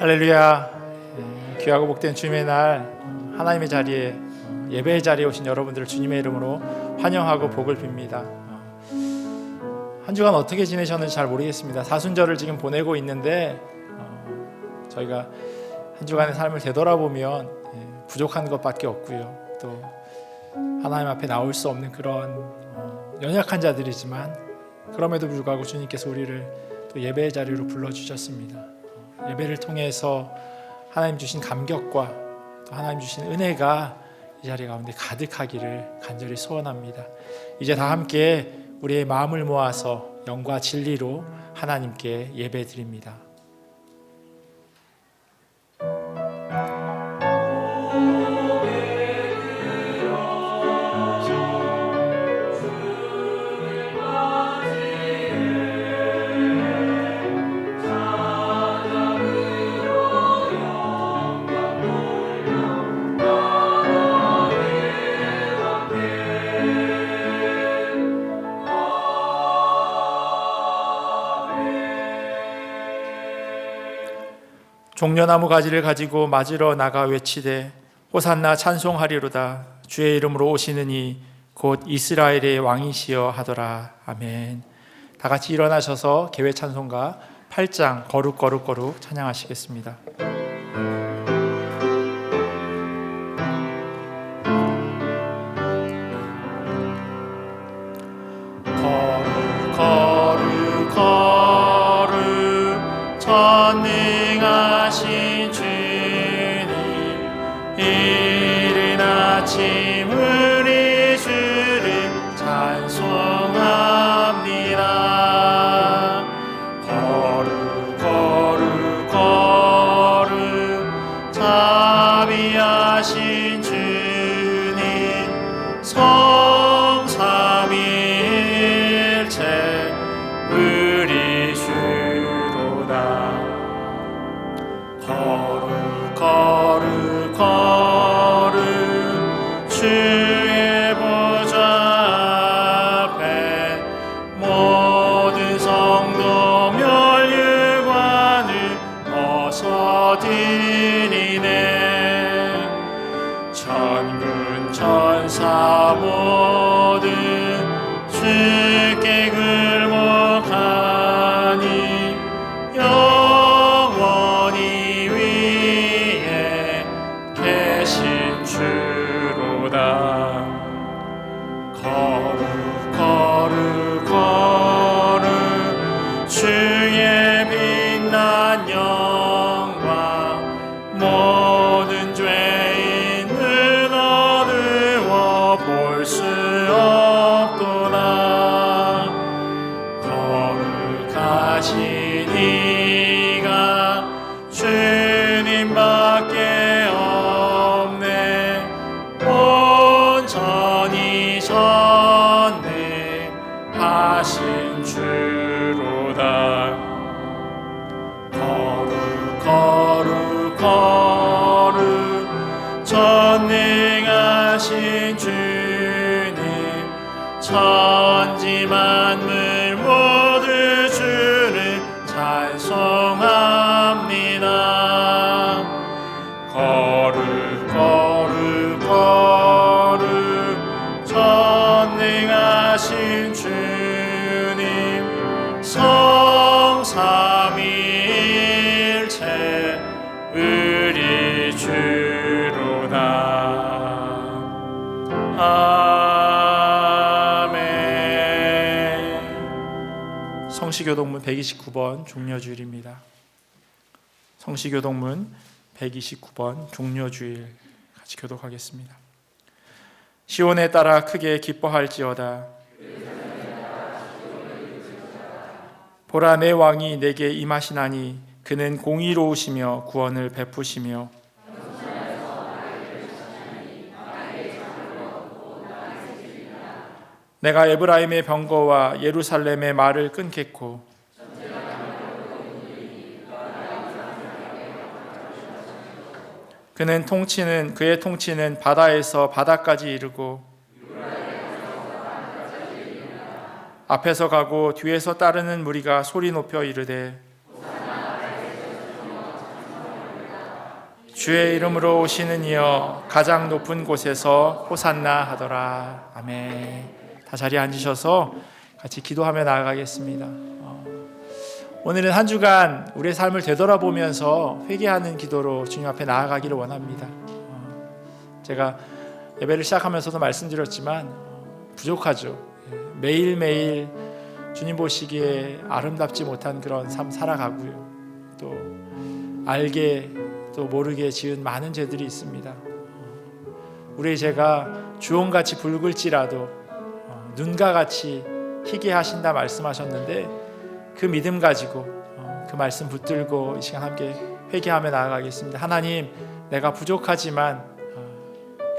할렐루야. 귀하고 복된 주님의 날 하나님의 자리에 예배의 자리에 오신 여러분들을 주님의 이름으로 환영하고 복을 빕니다. 한 주간 어떻게 지내셨는지 잘 모르겠습니다. 사순절을 지금 보내고 있는데 저희가 한 주간의 삶을 되돌아보면 부족한 것밖에 없고요. 또 하나님 앞에 나올 수 없는 그런 연약한 자들이지만 그럼에도 불구하고 주님께서 우리를 또 예배의 자리로 불러주셨습니다. 예배를 통해서 하나님 주신 감격과 또 하나님 주신 은혜가 이 자리 가운데 가득하기를 간절히 소원합니다. 이제 다 함께 우리의 마음을 모아서 영과 진리로 하나님께 예배 드립니다. 종려나무 가지를 가지고 맞으러 나가 외치되 호산나 찬송하리로다. 주의 이름으로 오시는 이 곧 이스라엘의 왕이시여 하더라. 아멘. 다 같이 일어나셔서 개회 찬송가 8장 거룩 거룩 거룩 찬양하시겠습니다. 거룩 거룩 거룩 전능하신 주님, 이른 아침 우리 주를 찬송합니다. 거룩 거룩 거룩 자비하신 주님, 성삼위일체 우리 주로다. 거룩 거룩 거룩 주의 보좌 앞에 모든 성도 멸류관을 어서 드리네. 천군 천사 모든 주께 굴복하니 영원히 위에 계신 주로다. 거룩 거룩 거룩 주의 빛난 영광 모든 죄인을 어두워 볼 수 없도다. 거룩하신 이가 주님밖에 없네. 온전히 전능하신 주로다. 거룩 거룩 거룩 전능하신 주님, 천지 만물 모두 주를 찬송합니다. 거룩 거룩 거룩 전능하신 주님, 성삼위일체 우리 주로다. 아멘. 성시교동문 129번 종려주일입니다. 성시교동문 129번 종려주일 같이 교독하겠습니다. 시온에 따라 크게 기뻐할지어다. 보라, 내 왕이 내게 임하시나니 그는 공의로우시며 구원을 베푸시며 내가 에브라임의 병거와 예루살렘의 말을 끊겠고 그의 통치는 바다에서 바다까지 이르고 앞에서 가고 뒤에서 따르는 무리가 소리 높여 이르되 주의 이름으로 오시는 이여 가장 높은 곳에서 호산나 하더라. 아멘. 다 자리에 앉으셔서 같이 기도하며 나아가겠습니다. 오늘은 한 주간 우리의 삶을 되돌아보면서 회개하는 기도로 주님 앞에 나아가기를 원합니다. 제가 예배를 시작하면서도 말씀드렸지만 부족하죠. 매일매일 주님 보시기에 아름답지 못한 그런 삶 살아가고요. 또 알게 또 모르게 지은 많은 죄들이 있습니다. 우리의 죄가 주홍같이 붉을지라도 눈과 같이 희게 하신다 말씀하셨는데 그 믿음 가지고 그 말씀 붙들고 이 시간 함께 회개하며 나아가겠습니다. 하나님, 내가 부족하지만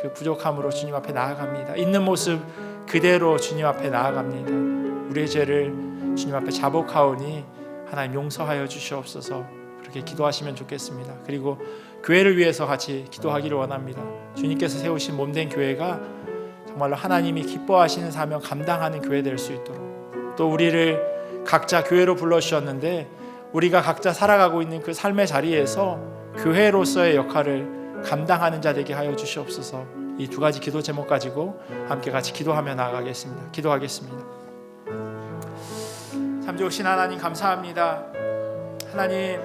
그 부족함으로 주님 앞에 나아갑니다. 있는 모습 그대로 주님 앞에 나아갑니다. 우리의 죄를 주님 앞에 자복하오니 하나님 용서하여 주시옵소서. 그렇게 기도하시면 좋겠습니다. 그리고 교회를 위해서 같이 기도하기를 원합니다. 주님께서 세우신 몸된 교회가 정말로 하나님이 기뻐하시는 사명 감당하는 교회 될 수 있도록, 또 우리를 각자 교회로 불러주셨는데 우리가 각자 살아가고 있는 그 삶의 자리에서 교회로서의 역할을 감당하는 자 되게 하여 주시옵소서. 이 두 가지 기도 제목 가지고 함께 같이 기도하며 나아가겠습니다. 기도하겠습니다. 참 좋으신 하나님, 감사합니다. 하나님,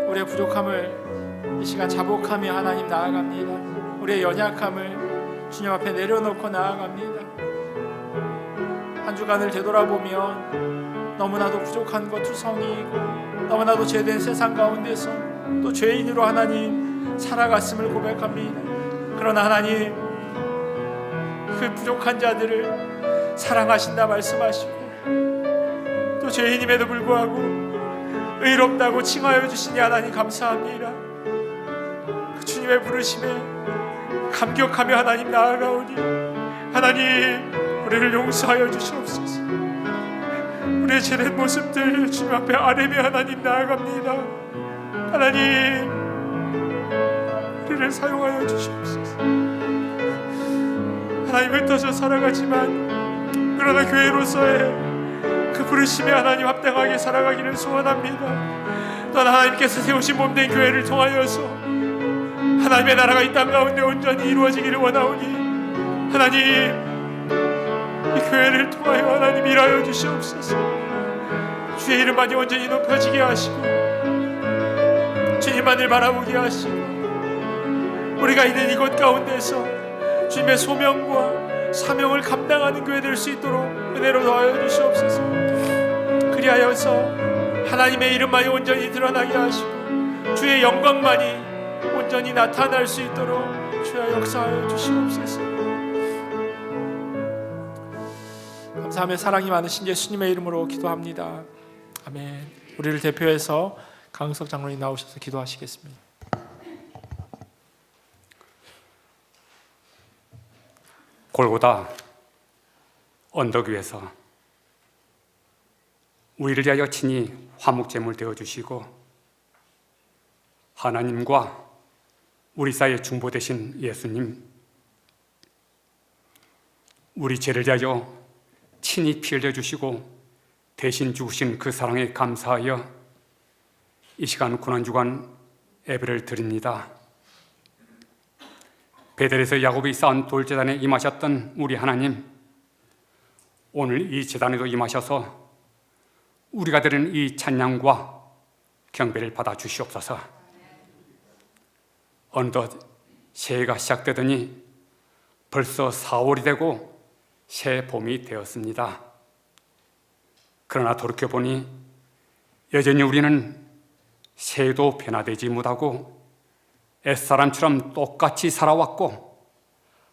우리의 부족함을 이 시간 자복하며 하나님 나아갑니다. 우리의 연약함을 주님 앞에 내려놓고 나아갑니다. 한 주간을 되돌아보면 너무나도 부족한 것 투성이고 너무나도 죄된 세상 가운데서 또 죄인으로 하나님 살아갔음을 고백합니다. 그러나 하나님, 그 부족한 자들을 사랑하신다 말씀하시고 또 죄인임에도 불구하고 의롭다고 칭하여 주시니 하나님 감사합니다. 그 주님의 부르심에 감격하며 하나님 나아가오니 하나님, 우리를 용서하여 주시옵소서. 우리의 죄된 모습들 주님 앞에 아뢰며 하나님 나아갑니다. 하나님, 우리를 사용하여 주시옵소서. 하나님, 흩어져 살아가지만 그러나 교회로서의 그 부르심에 하나님 합당하게 살아가기를 소원합니다. 또한 하나님께서 세우신 몸된 교회를 통하여서 하나님의 나라가 이 땅 가운데 온전히 이루어지기를 원하오니 하나님, 이 교회를 통하여 하나님 일하여 주시옵소서. 주의 이름만이 온전히 높여지게 하시고 주님만을 바라보게 하시고 우리가 있는 이곳 가운데서 주님의 소명과 사명을 감당하는 교회 될 수 있도록 은혜로 도와여 주시옵소서. 그리하여서 하나님의 이름만이 온전히 드러나게 하시고 주의 영광만이 온전히 나타날 수 있도록 주여 역사하여 주시옵소서. 감사하며 사랑이 많으신 예수님의 이름으로 기도합니다. 아멘. 우리를 대표해서 강석 장로님 나오셔서 기도하시겠습니다. 골고다 언덕 위에서 우리를 위하여 친히 화목제물 되어주시고 하나님과 우리 사이의 중보 되신 예수님, 우리 죄를 위하여 친히 피 흘려주시고 대신 죽으신 그 사랑에 감사하여 이 시간 고난주간 예배를 드립니다. 베델에서 야곱이 쌓은 돌제단에 임하셨던 우리 하나님, 오늘 이 제단에도 임하셔서 우리가 드리는 이 찬양과 경배를 받아 주시옵소서. 어느덧 새해가 시작되더니 벌써 4월이 되고 새 봄이 되었습니다. 그러나 돌이켜보니 여전히 우리는 새해도 변화되지 못하고 옛사람처럼 똑같이 살아왔고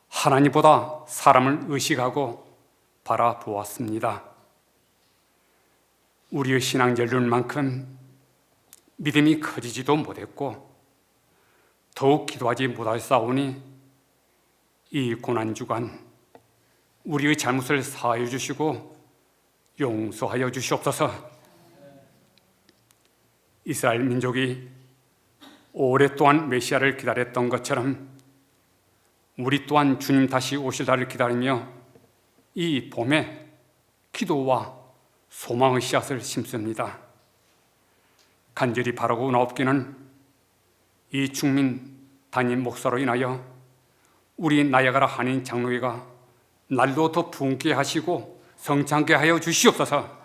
하나님보다 사람을 의식하고 바라보았습니다. 우리의 신앙 연륜만큼 믿음이 커지지도 못했고 더욱 기도하지 못하였사오니 이 고난주간 우리의 잘못을 사하여 주시고 용서하여 주시옵소서. 이스라엘 민족이 오랫동안 메시아를 기다렸던 것처럼 우리 또한 주님 다시 오실 날을 기다리며 이 봄에 기도와 소망의 씨앗을 심습니다. 간절히 바라고 나옵기는 이 국민 담임 목사로 인하여 우리 나야가라 한인 장로회가 날로 더 붕게 하시고 성장케 하여 주시옵소서.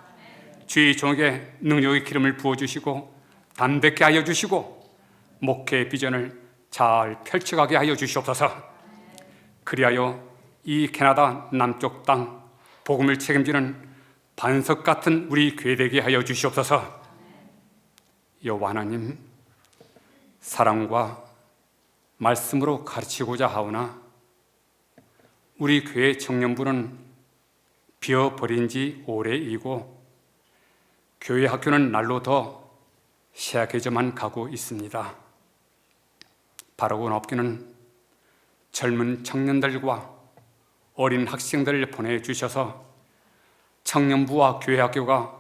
주의 종에게 능력의 기름을 부어주시고 담백게 하여 주시고 목회의 비전을 잘 펼쳐가게 하여 주시옵소서. 그리하여 이 캐나다 남쪽 땅 복음을 책임지는 반석 같은 우리 교회 되게 하여 주시옵소서. 여호와 하나님, 사랑과 말씀으로 가르치고자 하오나 우리 교회 청년부는 비어버린 지 오래이고 교회 학교는 날로 더 쇠약해져만 가고 있습니다. 바라고 없기는 젊은 청년들과 어린 학생들을 보내주셔서 청년부와 교회 학교가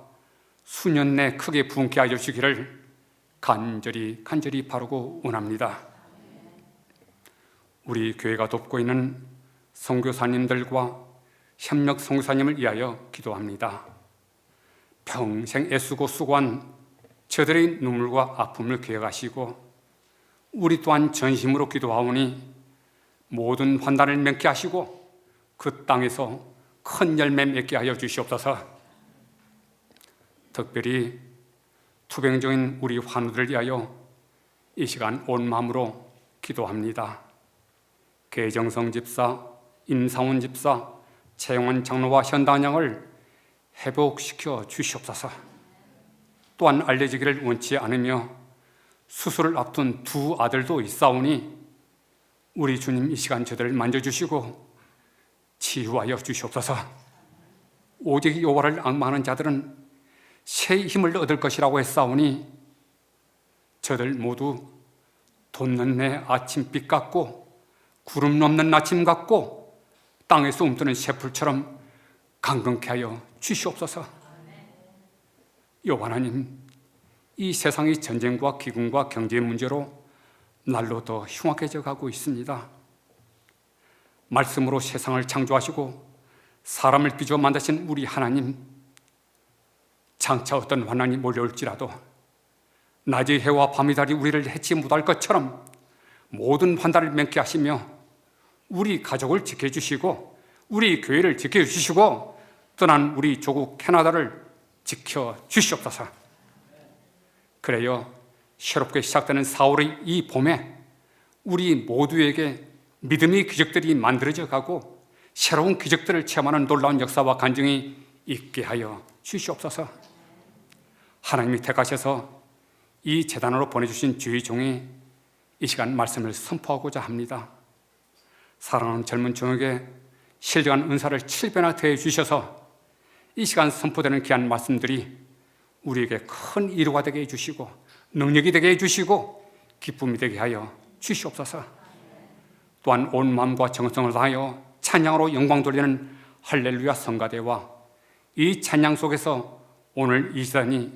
수년 내 크게 부흥케 하여 주시기를 간절히 바라고 원합니다. 우리 교회가 돕고 있는 선교사님들과 협력 선교사님을 위하여 기도합니다. 평생 애쓰고 수고한 저들의 눈물과 아픔을 기억하시고 우리 또한 전심으로 기도하오니 모든 환난을 맺게 하시고 그 땅에서 큰 열매 맺게 하여 주시옵소서. 특별히 투병 중인 우리 환우들을 위하여 이 시간 온 마음으로 기도합니다. 계정성 집사, 임상훈 집사, 최영원 장로와 현단양을 회복시켜 주시옵소서. 또한 알려지기를 원치 않으며 수술을 앞둔 두 아들도 있사오니 우리 주님 이 시간 저들을 만져주시고 치유하여 주시옵소서. 오직 여호와를 앙망하는 자들은 새 힘을 얻을 것이라고 했사오니 저들 모두 돋는 내 아침빛 같고 구름 넘는 아침 같고 땅에서 움트는 새풀처럼 강건케 하여 주시옵소서. 여호와 하나님, 이 세상이 전쟁과 기근과 경제 문제로 날로 더 흉악해져 가고 있습니다. 말씀으로 세상을 창조하시고 사람을 빚어 만드신 우리 하나님, 장차 어떤 환난이 몰려올지라도 낮의 해와 밤의 달이 우리를 해치 못할 것처럼 모든 환난을 맺게 하시며 우리 가족을 지켜주시고 우리 교회를 지켜주시고 떠난 우리 조국 캐나다를 지켜주시옵소서. 그래요, 새롭게 시작되는 4월의 이 봄에 우리 모두에게 믿음의 기적들이 만들어져 가고 새로운 기적들을 체험하는 놀라운 역사와 간증이 있게 하여 주시옵소서. 하나님이 택하셔서 이 재단으로 보내주신 주의 종이 이 시간 말씀을 선포하고자 합니다. 사랑하는 젊은 종에게 신령한 은사를 7배나 더해 주셔서 이 시간 선포되는 귀한 말씀들이 우리에게 큰 위로가 되게 해주시고 능력이 되게 해주시고 기쁨이 되게 하여 주시옵소서. 또한 온 마음과 정성을 다하여 찬양으로 영광 돌리는 할렐루야 성가대와 이 찬양 속에서 오늘 이 시간이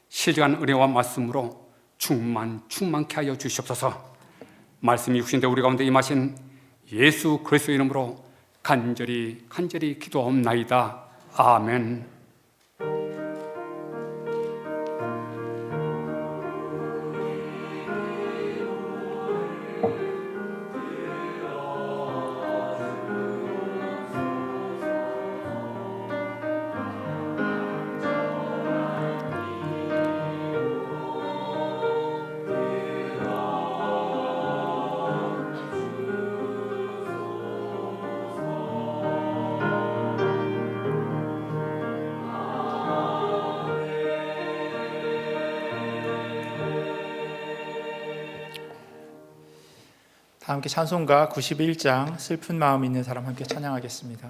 신령한 은혜와 말씀으로 충만케 하여 주시옵소서. 말씀이 육신되 우리 가운데 임하신 예수 그리스도의 이름으로 간절히 기도하옵나이다. 아멘. 다 함께 찬송가 91장 슬픈 마음 있는 사람 함께 찬양하겠습니다.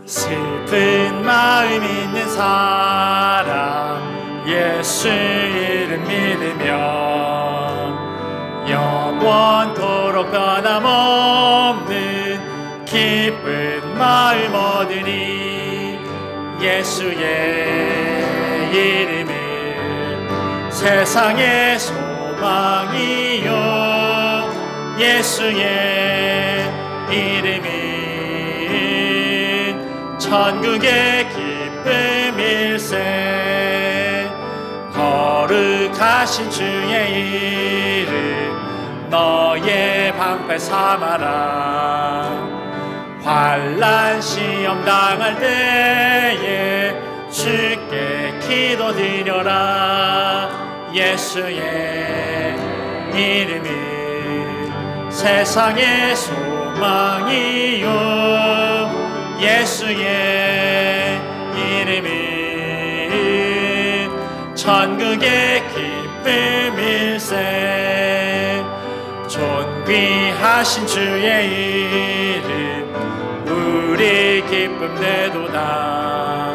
슬픈 마음 있는 사람 예수 이름 믿으며 영원토록 변함없는 기쁜 마음 얻으니 예수의 이름은 세상의 소망이요 예수의 이름은 천국의 기쁨일세. 거룩하신 주의 이름 너의 방패 삼아라. 환난 시험 당할 때에 주께 기도드려라. 예수의 이름이 세상의 소망이요. 예수의 이름이 천국의 기쁨일세. 존귀하신 주의 이름 우리 기쁨 되도다.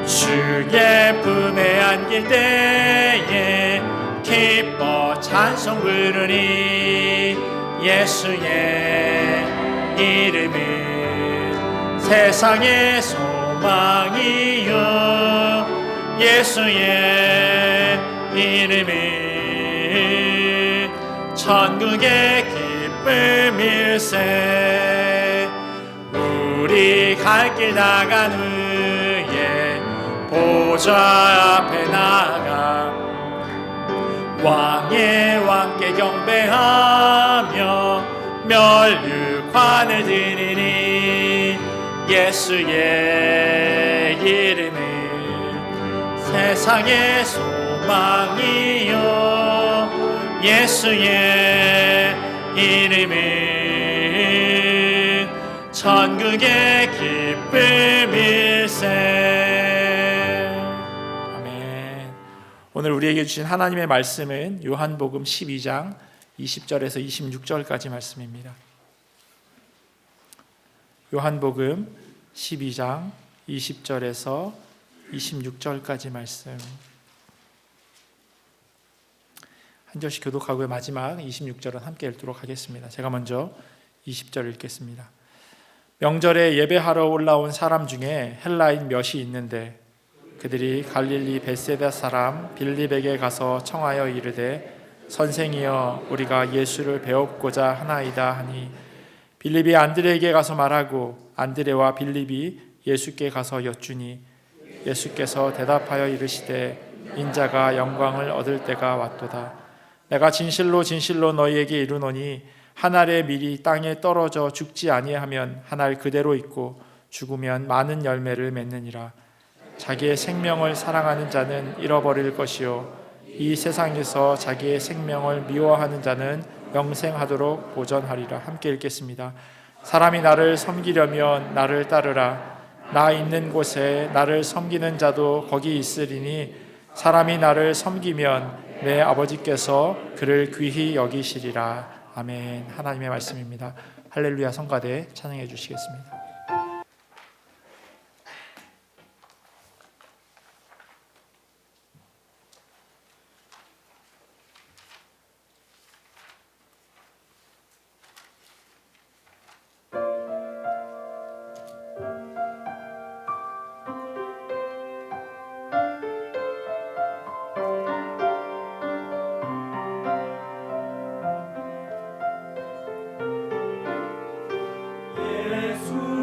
주의 품에 안길 때에 기뻐 찬송 부르니. 예수의 이름은 세상의 소망이요. 예수의 이름은 천국의 기쁨일세. 우리 갈 길 나간 후에 보좌 앞에 나가 왕의 왕께 경배하며 멸류관을 드리니. 예수의 이름은 세상의 소망이요. 예수의 이름은 천국의 기쁨일세. 아멘. 오늘 우리에게 주신 하나님의 말씀은 요한복음 12장 20절에서 26절까지 말씀입니다. 요한복음 12장 20절에서 26절까지 말씀. 한 절씩 교독하고 마지막 26절은 함께 읽도록 하겠습니다. 제가 먼저 20절 읽겠습니다. 명절에 예배하러 올라온 사람 중에 헬라인 몇이 있는데 그들이 갈릴리 벳세다 사람 빌립에게 가서 청하여 이르되 선생이여 우리가 예수를 배웁고자 하나이다 하니 빌립이 안드레에게 가서 말하고 안드레와 빌립이 예수께 가서 여쭈니 예수께서 대답하여 이르시되 인자가 영광을 얻을 때가 왔도다. 내가 진실로 진실로 너희에게 이르노니 한 알의 밀이 땅에 떨어져 죽지 아니하면 한 알 그대로 있고 죽으면 많은 열매를 맺느니라. 자기의 생명을 사랑하는 자는 잃어버릴 것이요 이 세상에서 자기의 생명을 미워하는 자는 영생하도록 보전하리라. 함께 읽겠습니다. 사람이 나를 섬기려면 나를 따르라. 나 있는 곳에 나를 섬기는 자도 거기 있으리니 사람이 나를 섬기면 내 아버지께서 그를 귀히 여기시리라. 아멘. 하나님의 말씀입니다. 할렐루야. 성가대 찬양해 주시겠습니다. 예수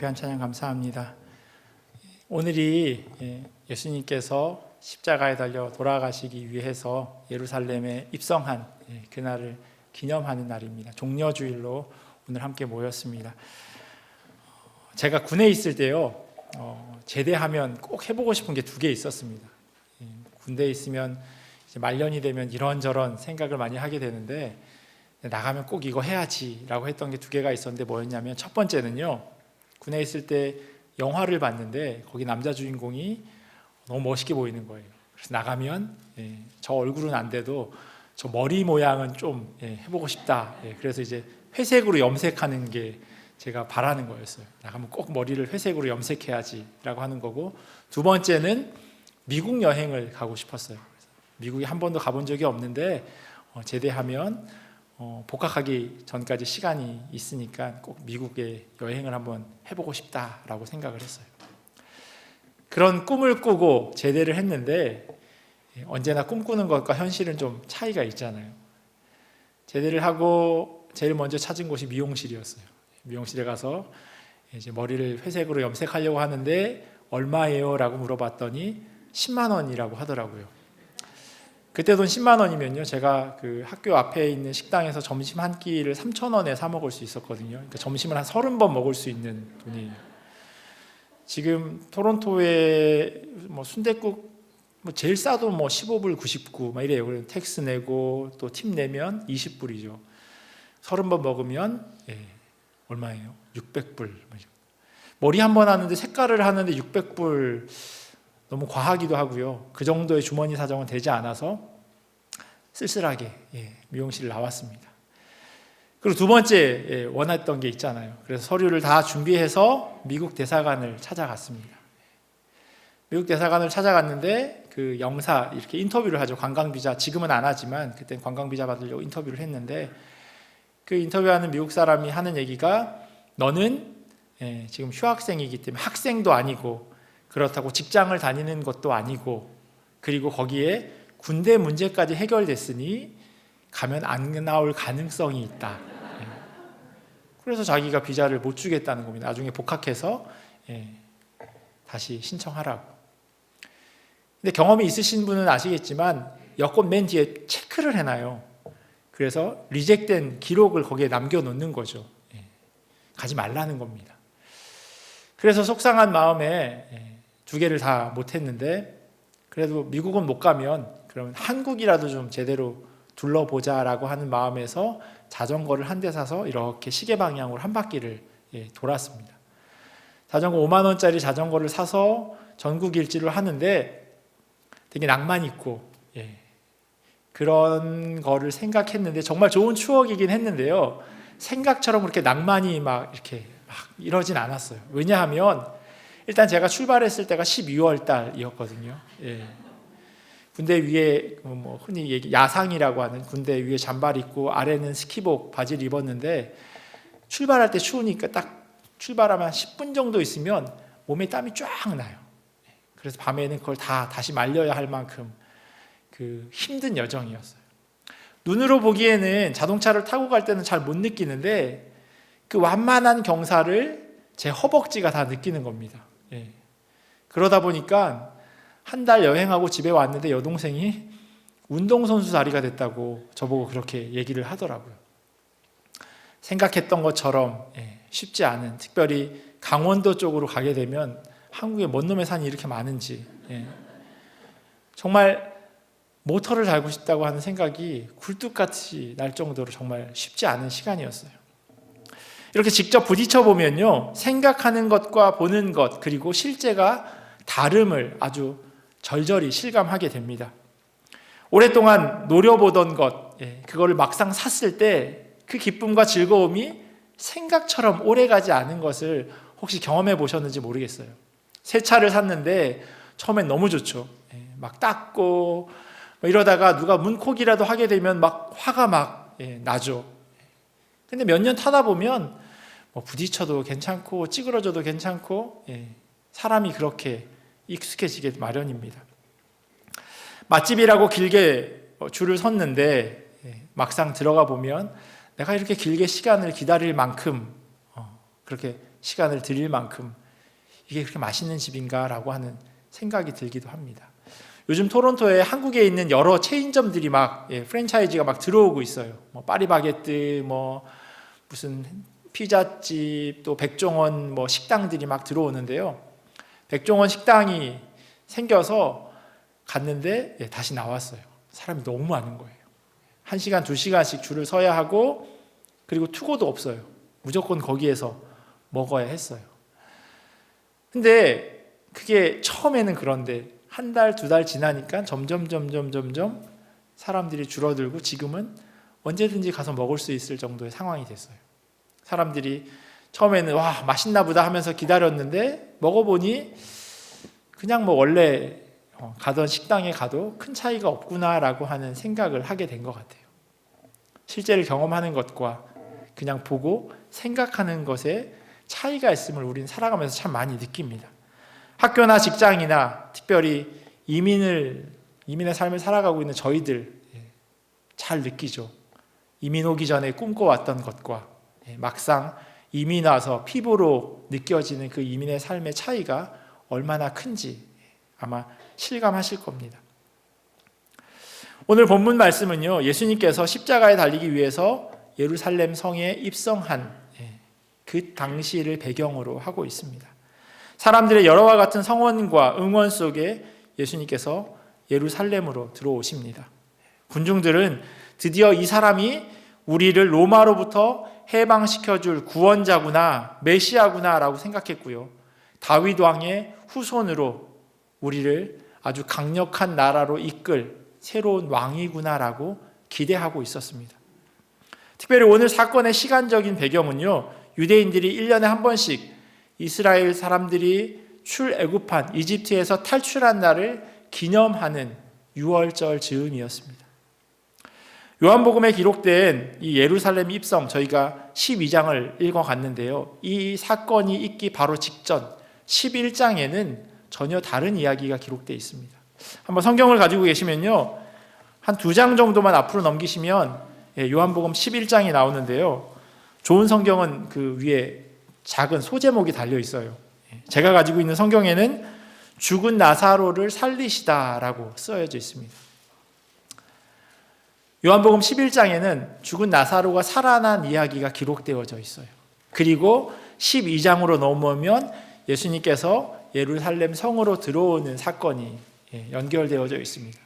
귀한 찬양 감사합니다. 오늘이 예수님께서 십자가에 달려 돌아가시기 위해서 예루살렘에 입성한 그날을 기념하는 날입니다. 종려주일로 오늘 함께 모였습니다. 제가 군에 있을 때요, 제대하면 꼭 해보고 싶은 게 두 개 있었습니다. 군대에 있으면 이제 말년이 되면 이런저런 생각을 많이 하게 되는데 나가면 꼭 이거 해야지라고 했던 게 두 개가 있었는데 뭐였냐면, 첫 번째는요, 군에 있을 때 영화를 봤는데 거기 남자 주인공이 너무 멋있게 보이는 거예요. 그래서 나가면 저 얼굴은 안 돼도 저 머리 모양은 좀 해보고 싶다. 그래서 이제 회색으로 염색하는 게 제가 바라는 거였어요. 나가면 꼭 머리를 회색으로 염색해야지라고 하는 거고, 두 번째는 미국 여행을 가고 싶었어요. 미국에 한 번도 가본 적이 없는데 제대하면 복학하기 전까지 시간이 있으니까 꼭 미국에 여행을 한번 해보고 싶다라고 생각을 했어요. 그런 꿈을 꾸고 제대를 했는데 언제나 꿈꾸는 것과 현실은 좀 차이가 있잖아요. 제대를 하고 제일 먼저 찾은 곳이 미용실이었어요. 미용실에 가서 이제 머리를 회색으로 염색하려고 하는데 얼마예요? 라고 물어봤더니 10만 원이라고 하더라고요. 그때 돈 10만 원이면요, 제가 그 학교 앞에 있는 식당에서 점심 한 끼를 3,000원에 사 먹을 수 있었거든요. 그러니까 점심을 한 30번 먹을 수 있는 돈이에요. 지금 토론토에 뭐 순댓국 뭐 제일 싸도 뭐 15불 99 막 이래요. 그래서 텍스 내고 또 팁 내면 20불이죠. 30번 먹으면 얼마예요? 600불. 머리 한 번 하는데 색깔을 하는데 600불 너무 과하기도 하고요. 그 정도의 주머니 사정은 되지 않아서 쓸쓸하게 미용실을 나왔습니다. 그리고 두 번째 원했던 게 있잖아요. 그래서 서류를 다 준비해서 미국 대사관을 찾아갔습니다. 미국 대사관을 찾아갔는데 그 영사 이렇게 인터뷰를 하죠. 관광비자, 지금은 안 하지만 그때는 관광비자 받으려고 인터뷰를 했는데, 그 인터뷰하는 미국 사람이 하는 얘기가, 너는 지금 휴학생이기 때문에 학생도 아니고 그렇다고 직장을 다니는 것도 아니고, 그리고 거기에 군대 문제까지 해결됐으니 가면 안 나올 가능성이 있다. 그래서 자기가 비자를 못 주겠다는 겁니다. 나중에 복학해서 다시 신청하라고. 근데 경험이 있으신 분은 아시겠지만 여권 맨 뒤에 체크를 해놔요. 그래서 리젝된 기록을 거기에 남겨놓는 거죠. 가지 말라는 겁니다. 그래서 속상한 마음에 두 개를 다 못했는데, 그래도 미국은 못 가면 그러면 한국이라도 좀 제대로 둘러보자라고 하는 마음에서 자전거를 한 대 사서 이렇게 시계 방향으로 한 바퀴를 돌았습니다. 자전거 5만 원짜리 자전거를 사서 전국 일주를 하는데 되게 낭만 있고 그런 거를 생각했는데 정말 좋은 추억이긴 했는데요, 생각처럼 그렇게 낭만이 막 이렇게 막 이러진 않았어요. 왜냐하면 일단 제가 출발했을 때가 12월 달이었거든요. 군대 위에 뭐 흔히 얘기 야상이라고 하는, 군대 위에 잠바 입고 아래는 스키복 바지를 입었는데, 출발할 때 추우니까 딱 출발하면 10분 정도 있으면 몸에 땀이 쫙 나요. 그래서 밤에는 그걸 다 다시 말려야 할 만큼 그 힘든 여정이었어요. 눈으로 보기에는 자동차를 타고 갈 때는 잘 못 느끼는데 그 완만한 경사를 제 허벅지가 다 느끼는 겁니다. 그러다 보니까 한 달 여행하고 집에 왔는데 여동생이 운동선수 다리가 됐다고 저보고 그렇게 얘기를 하더라고요. 생각했던 것처럼 쉽지 않은, 특별히 강원도 쪽으로 가게 되면 한국에 뭔 놈의 산이 이렇게 많은지, 정말 모터를 달고 싶다고 하는 생각이 굴뚝같이 날 정도로 정말 쉽지 않은 시간이었어요. 이렇게 직접 부딪혀 보면요, 생각하는 것과 보는 것 그리고 실제가 다름을 아주 절절히 실감하게 됩니다. 오랫동안 노려보던 것, 그거를 막상 샀을 때 그 기쁨과 즐거움이 생각처럼 오래가지 않은 것을 혹시 경험해 보셨는지 모르겠어요. 새 차를 샀는데 처음엔 너무 좋죠. 막 닦고 이러다가 누가 문콕이라도 하게 되면 막 화가 막 나죠. 근데 몇 년 타다 보면 부딪혀도 괜찮고 찌그러져도 괜찮고 사람이 그렇게 익숙해지게 마련입니다. 맛집이라고 길게 줄을 섰는데 막상 들어가 보면 내가 이렇게 길게 시간을 기다릴 만큼 그렇게 시간을 들일 만큼 이게 그렇게 맛있는 집인가라고 하는 생각이 들기도 합니다. 요즘 토론토에 한국에 있는 여러 체인점들이 막 프랜차이즈가 막 들어오고 있어요. 파리바게뜨, 무슨 피자집, 또 백종원 식당들이 막 들어오는데요. 백종원 식당이 생겨서 갔는데 다시 나왔어요. 사람이 너무 많은 거예요. 1시간, 2시간씩 줄을 서야 하고 그리고 투고도 없어요. 무조건 거기에서 먹어야 했어요. 근데 그게 처음에는 그런데 한 달, 2달 지나니까 점점 사람들이 줄어들고 지금은 언제든지 가서 먹을 수 있을 정도의 상황이 됐어요. 사람들이 처음에는 와 맛있나 보다 하면서 기다렸는데 먹어보니 그냥 원래 가던 식당에 가도 큰 차이가 없구나라고 하는 생각을 하게 된 것 같아요. 실제를 경험하는 것과 그냥 보고 생각하는 것에 차이가 있음을 우리는 살아가면서 참 많이 느낍니다. 학교나 직장이나 특별히 이민의 삶을 살아가고 있는 저희들 잘 느끼죠. 이민 오기 전에 꿈꿔왔던 것과 막상 이민 와서 피부로 느껴지는 그 이민의 삶의 차이가 얼마나 큰지 아마 실감하실 겁니다. 오늘 본문 말씀은요, 예수님께서 십자가에 달리기 위해서 예루살렘 성에 입성한 그 당시를 배경으로 하고 있습니다. 사람들의 여러와 같은 성원과 응원 속에 예수님께서 예루살렘으로 들어오십니다. 군중들은 드디어 이 사람이 우리를 로마로부터 해방시켜줄 구원자구나, 메시아구나 라고 생각했고요. 다윗 왕의 후손으로 우리를 아주 강력한 나라로 이끌 새로운 왕이구나 라고 기대하고 있었습니다. 특별히 오늘 사건의 시간적인 배경은요, 유대인들이 1년에 한 번씩 이스라엘 사람들이 출애굽한 이집트에서 탈출한 날을 기념하는 유월절 즈음이었습니다. 요한복음에 기록된 이 예루살렘 입성, 저희가 12장을 읽어갔는데요. 이 사건이 있기 바로 직전 11장에는 전혀 다른 이야기가 기록되어 있습니다. 한번 성경을 가지고 계시면요, 한 2장 정도만 앞으로 넘기시면 요한복음 11장이 나오는데요. 좋은 성경은 그 위에 작은 소제목이 달려 있어요. 제가 가지고 있는 성경에는 죽은 나사로를 살리시다라고 쓰여져 있습니다. 요한복음 11장에는 죽은 나사로가 살아난 이야기가 기록되어져 있어요. 그리고 12장으로 넘어오면 예수님께서 예루살렘 성으로 들어오는 사건이 연결되어져 있습니다.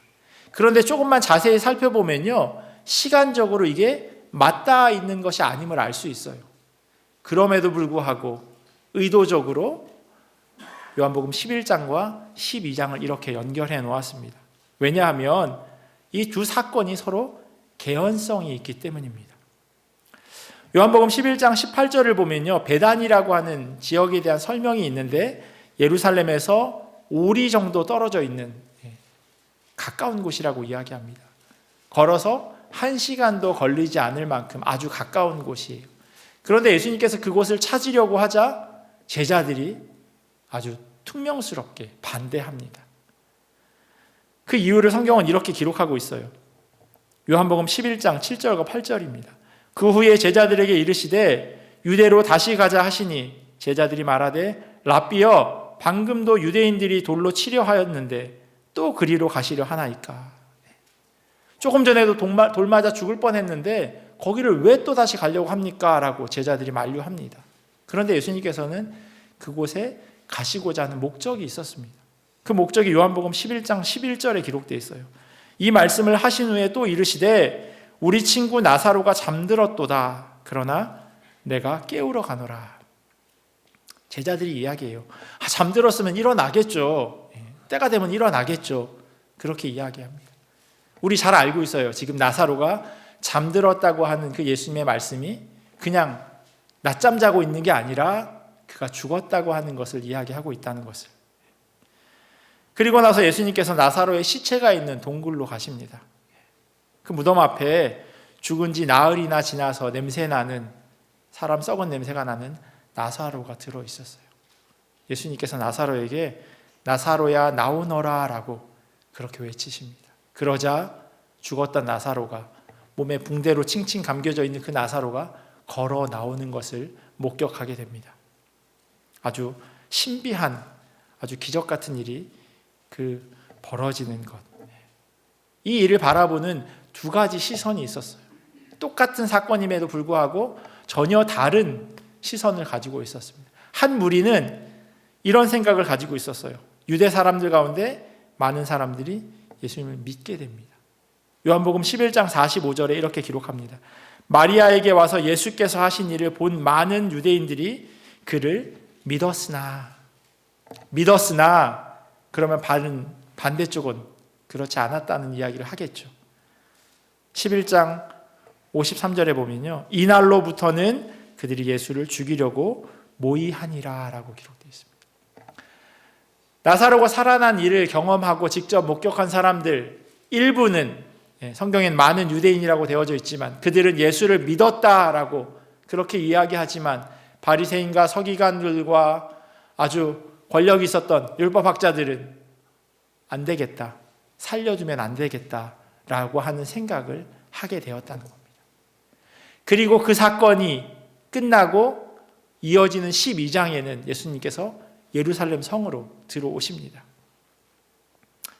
그런데 조금만 자세히 살펴보면요, 시간적으로 이게 맞닿아 있는 것이 아님을 알 수 있어요. 그럼에도 불구하고 의도적으로 요한복음 11장과 12장을 이렇게 연결해 놓았습니다. 왜냐하면 이 두 사건이 서로 개연성이 있기 때문입니다. 요한복음 11장 18절을 보면요, 베단이라고 하는 지역에 대한 설명이 있는데 예루살렘에서 오리 정도 떨어져 있는 가까운 곳이라고 이야기합니다. 걸어서 1시간도 걸리지 않을 만큼 아주 가까운 곳이에요. 그런데 예수님께서 그곳을 찾으려고 하자 제자들이 아주 퉁명스럽게 반대합니다. 그 이유를 성경은 이렇게 기록하고 있어요. 요한복음 11장 7절과 8절입니다. 그 후에 제자들에게 이르시되 유대로 다시 가자 하시니 제자들이 말하되 랍비여 방금도 유대인들이 돌로 치려 하였는데 또 그리로 가시려 하나이까. 조금 전에도 돌 맞아 죽을 뻔했는데 거기를 왜 또 다시 가려고 합니까? 라고 제자들이 만류합니다. 그런데 예수님께서는 그곳에 가시고자 하는 목적이 있었습니다. 그 목적이 요한복음 11장 11절에 기록되어 있어요. 이 말씀을 하신 후에 또 이르시되 우리 친구 나사로가 잠들었도다. 그러나 내가 깨우러 가노라. 제자들이 이야기해요. 잠들었으면 일어나겠죠. 때가 되면 일어나겠죠. 그렇게 이야기합니다. 우리 잘 알고 있어요. 지금 나사로가 잠들었다고 하는 그 예수님의 말씀이 그냥 낮잠 자고 있는 게 아니라 그가 죽었다고 하는 것을 이야기하고 있다는 것을. 그리고 나서 예수님께서 나사로의 시체가 있는 동굴로 가십니다. 그 무덤 앞에 죽은 지 나흘이나 지나서 냄새나는, 사람 썩은 냄새가 나는 나사로가 들어있었어요. 예수님께서 나사로에게 나사로야 나오너라 라고 그렇게 외치십니다. 그러자 죽었던 나사로가, 몸에 붕대로 칭칭 감겨져 있는 그 나사로가 걸어 나오는 것을 목격하게 됩니다. 아주 신비한, 아주 기적 같은 일이 벌어지는 것. 이 일을 바라보는 두 가지 시선이 있었어요. 똑같은 사건임에도 불구하고 전혀 다른 시선을 가지고 있었습니다. 한 무리는 이런 생각을 가지고 있었어요. 유대 사람들 가운데 많은 사람들이 예수님을 믿게 됩니다. 요한복음 11장 45절에 이렇게 기록합니다. 마리아에게 와서 예수께서 하신 일을 본 많은 유대인들이 그를 믿었으나 그러면 반대쪽은 그렇지 않았다는 이야기를 하겠죠. 11장 53절에 보면요, 이날로부터는 그들이 예수를 죽이려고 모의하니라 라고 기록되어 있습니다. 나사로가 살아난 일을 경험하고 직접 목격한 사람들 일부는, 성경엔 많은 유대인이라고 되어져 있지만 그들은 예수를 믿었다라고 그렇게 이야기하지만, 바리새인과 서기관들과 아주 권력이 있었던 율법학자들은 안 되겠다, 살려주면 안 되겠다라고 하는 생각을 하게 되었다는 겁니다. 그리고 그 사건이 끝나고 이어지는 12장에는 예수님께서 예루살렘 성으로 들어오십니다.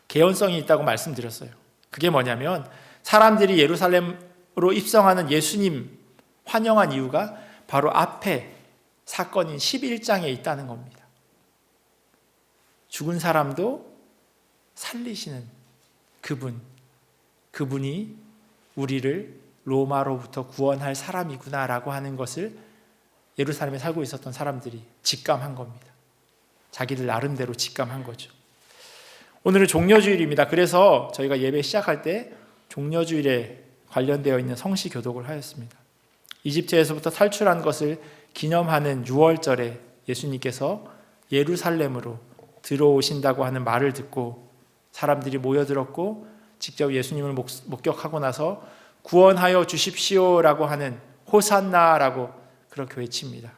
개연성이 있다고 말씀드렸어요. 그게 뭐냐면 사람들이 예루살렘으로 입성하는 예수님 환영한 이유가 바로 앞에 사건인 11장에 있다는 겁니다. 죽은 사람도 살리시는 그분이 우리를 로마로부터 구원할 사람이구나라고 하는 것을 예루살렘에 살고 있었던 사람들이 직감한 겁니다. 자기들 나름대로 직감한 거죠. 오늘은 종려주일입니다. 그래서 저희가 예배 시작할 때 종려주일에 관련되어 있는 성시 교독을 하였습니다. 이집트에서부터 탈출한 것을 기념하는 6월절에 예수님께서 예루살렘으로 들어오신다고 하는 말을 듣고 사람들이 모여들었고, 직접 예수님을 목격하고 나서 구원하여 주십시오라고 하는 호산나라고 그렇게 외칩니다.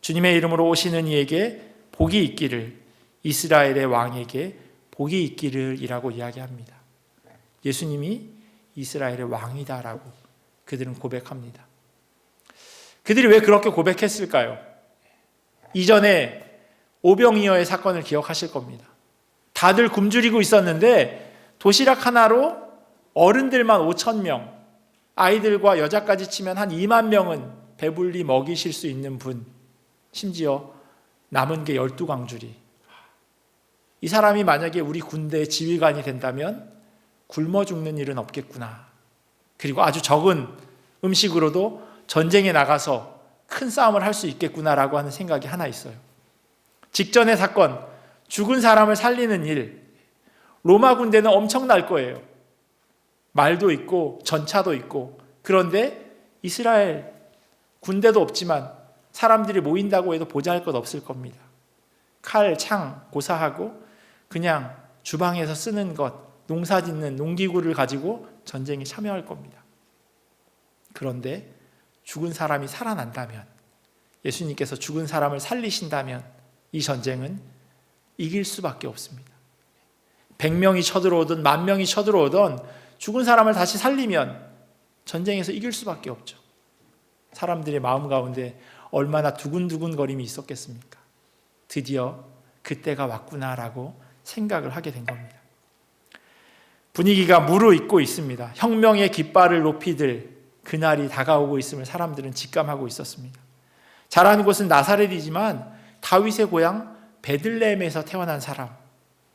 주님의 이름으로 오시는 이에게 복이 있기를, 이스라엘의 왕에게 복이 있기를 이라고 이야기합니다. 예수님이 이스라엘의 왕이다라고 그들은 고백합니다. 그들이 왜 그렇게 고백했을까요? 이전에 오병이어의 사건을 기억하실 겁니다. 다들 굶주리고 있었는데 도시락 하나로 어른들만 5,000명, 아이들과 여자까지 치면 한 2만 명은 배불리 먹이실 수 있는 분, 심지어 남은 게 12광주리. 이 사람이 만약에 우리 군대의 지휘관이 된다면 굶어 죽는 일은 없겠구나. 그리고 아주 적은 음식으로도 전쟁에 나가서 큰 싸움을 할 수 있겠구나라고 하는 생각이 하나 있어요. 직전의 사건, 죽은 사람을 살리는 일, 로마 군대는 엄청날 거예요. 말도 있고 전차도 있고. 그런데 이스라엘 군대도 없지만 사람들이 모인다고 해도 보잘것없을 겁니다. 칼, 창 고사하고 그냥 주방에서 쓰는 것, 농사 짓는 농기구를 가지고 전쟁에 참여할 겁니다. 그런데 죽은 사람이 살아난다면, 예수님께서 죽은 사람을 살리신다면 이 전쟁은 이길 수밖에 없습니다. 100명이 쳐들어오든 10,000명이 쳐들어오든 죽은 사람을 다시 살리면 전쟁에서 이길 수밖에 없죠. 사람들의 마음 가운데 얼마나 두근두근 거림이 있었겠습니까? 드디어 그때가 왔구나라고 생각을 하게 된 겁니다. 분위기가 무르익고 있습니다. 혁명의 깃발을 높이들 그날이 다가오고 있음을 사람들은 직감하고 있었습니다. 자란 곳은 나사렛이지만 다윗의 고향 베들레헴에서 태어난 사람,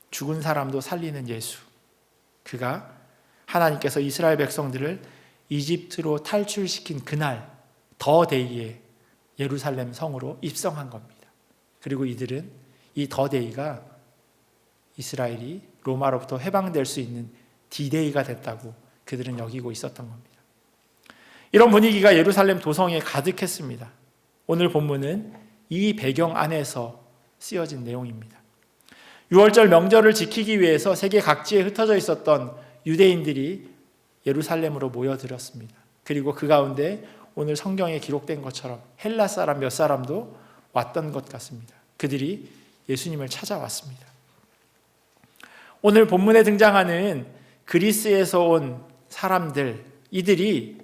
죽은 사람도 살리는 예수, 그가 하나님께서 이스라엘 백성들을 이집트로 탈출시킨 그날 더데이에 예루살렘 성으로 입성한 겁니다. 그리고 이들은 이 더데이가 이스라엘이 로마로부터 해방될 수 있는 디데이가 됐다고 그들은 여기고 있었던 겁니다. 이런 분위기가 예루살렘 도성에 가득했습니다. 오늘 본문은 이 배경 안에서 쓰여진 내용입니다. 유월절 명절을 지키기 위해서 세계 각지에 흩어져 있었던 유대인들이 예루살렘으로 모여들었습니다. 그리고 그 가운데 오늘 성경에 기록된 것처럼 헬라 사람 몇 사람도 왔던 것 같습니다. 그들이 예수님을 찾아왔습니다. 오늘 본문에 등장하는 그리스에서 온 사람들, 이들이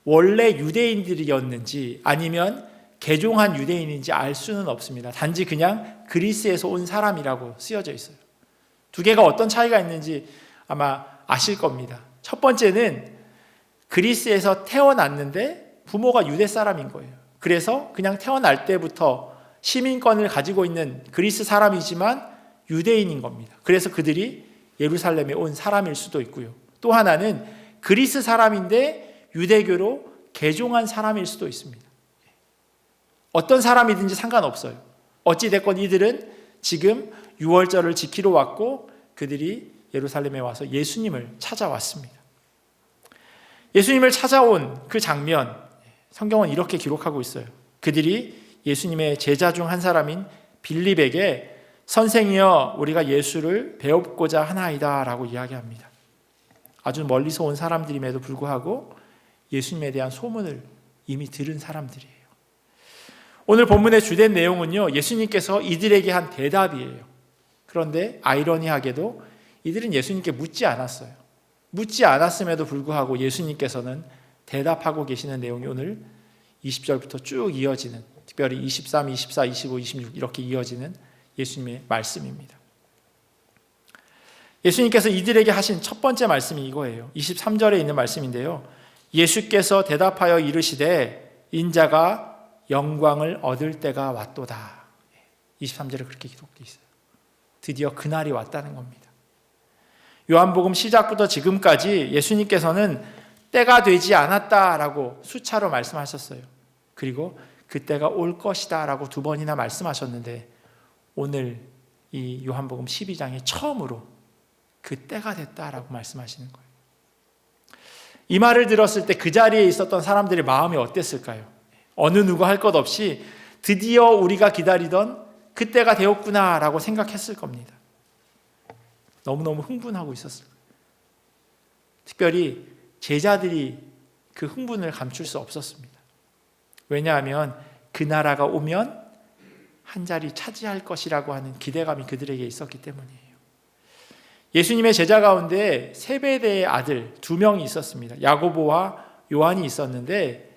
원래 유대인들이었는지 아니면 개종한 유대인인지 알 수는 없습니다. 단지 그냥 그리스에서 온 사람이라고 쓰여져 있어요. 두 개가 어떤 차이가 있는지 아마 아실 겁니다. 첫 번째는 그리스에서 태어났는데 부모가 유대 사람인 거예요. 그래서 그냥 태어날 때부터 시민권을 가지고 있는 그리스 사람이지만 유대인인 겁니다. 그래서 그들이 예루살렘에 온 사람일 수도 있고요. 또 하나는 그리스 사람인데 유대교로 개종한 사람일 수도 있습니다. 어떤 사람이든지 상관없어요. 어찌됐건 이들은 지금 유월절을 지키러 왔고 그들이 예루살렘에 와서 예수님을 찾아왔습니다. 예수님을 찾아온 그 장면, 성경은 이렇게 기록하고 있어요. 그들이 예수님의 제자 중 한 사람인 빌립에게 선생이여 우리가 예수를 배웁고자 하나이다 라고 이야기합니다. 아주 멀리서 온 사람들임에도 불구하고 예수님에 대한 소문을 이미 들은 사람들이에요. 오늘 본문의 주된 내용은요, 예수님께서 이들에게 한 대답이에요. 그런데 아이러니하게도 이들은 예수님께 묻지 않았어요. 묻지 않았음에도 불구하고 예수님께서는 대답하고 계시는 내용이 오늘 20절부터 쭉 이어지는, 특별히 23, 24, 25, 26 이렇게 이어지는 예수님의 말씀입니다. 예수님께서 이들에게 하신 첫 번째 말씀이 이거예요. 23절에 있는 말씀인데요. 예수께서 대답하여 이르시되 인자가 영광을 얻을 때가 왔도다. 23절에 그렇게 기록되어 있어요. 드디어 그날이 왔다는 겁니다. 요한복음 시작부터 지금까지 예수님께서는 때가 되지 않았다라고 수차로 말씀하셨어요. 그리고 그때가 올 것이다 라고 두 번이나 말씀하셨는데 오늘 이 요한복음 12장에 처음으로 그 때가 됐다라고 말씀하시는 거예요. 이 말을 들었을 때 그 자리에 있었던 사람들의 마음이 어땠을까요? 어느 누구 할 것 없이 드디어 우리가 기다리던 그때가 되었구나 라고 생각했을 겁니다. 너무너무 흥분하고 있었을 거예요. 특별히 제자들이 그 흥분을 감출 수 없었습니다. 왜냐하면 그 나라가 오면 한 자리 차지할 것이라고 하는 기대감이 그들에게 있었기 때문이에요. 예수님의 제자 가운데 세베대의 아들 2명이 있었습니다. 야고보와 요한이 있었는데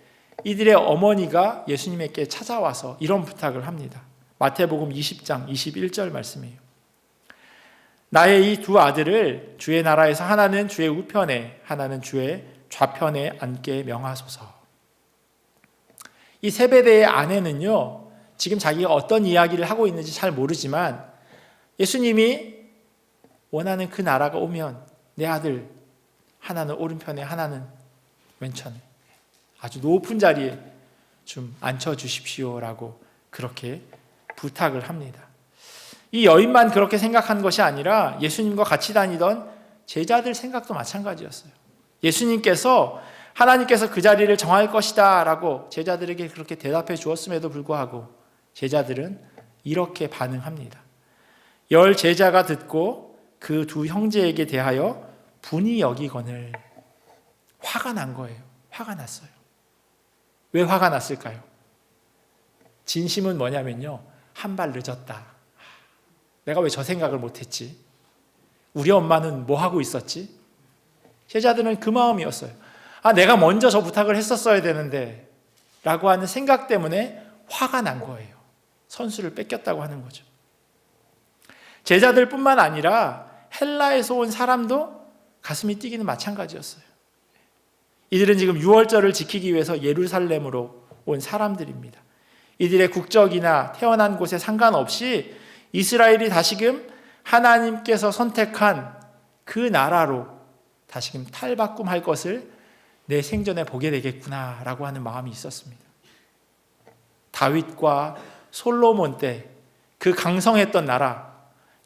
이들의 어머니가 예수님께 찾아와서 이런 부탁을 합니다. 마태복음 20장 21절 말씀이에요. 나의 이 두 아들을 주의 나라에서 하나는 주의 우편에 하나는 주의 좌편에 앉게 명하소서. 이 세베대의 아내는요, 지금 자기가 어떤 이야기를 하고 있는지 잘 모르지만 예수님이 원하는 그 나라가 오면 내 아들 하나는 오른편에 하나는 왼편에 아주 높은 자리에 좀 앉혀주십시오라고 그렇게 부탁을 합니다. 이 여인만 그렇게 생각한 것이 아니라 예수님과 같이 다니던 제자들 생각도 마찬가지였어요. 예수님께서 하나님께서 그 자리를 정할 것이다 라고 제자들에게 그렇게 대답해 주었음에도 불구하고 제자들은 이렇게 반응합니다. 10 제자가 듣고 그 두 형제에게 대하여 분이 여기거늘. 화가 난 거예요. 화가 났어요. 왜 화가 났을까요? 진심은 뭐냐면요, 한 발 늦었다. 내가 왜 저 생각을 못했지? 우리 엄마는 뭐 하고 있었지? 제자들은 그 마음이었어요. 내가 먼저 저 부탁을 했었어야 되는데 라고 하는 생각 때문에 화가 난 거예요. 선수를 뺏겼다고 하는 거죠. 제자들뿐만 아니라 헬라에서 온 사람도 가슴이 뛰기는 마찬가지였어요. 이들은 지금 유월절을 지키기 위해서 예루살렘으로 온 사람들입니다. 이들의 국적이나 태어난 곳에 상관없이 이스라엘이 다시금 하나님께서 선택한 그 나라로 다시금 탈바꿈할 것을 내 생전에 보게 되겠구나라고 하는 마음이 있었습니다. 다윗과 솔로몬 때 그 강성했던 나라,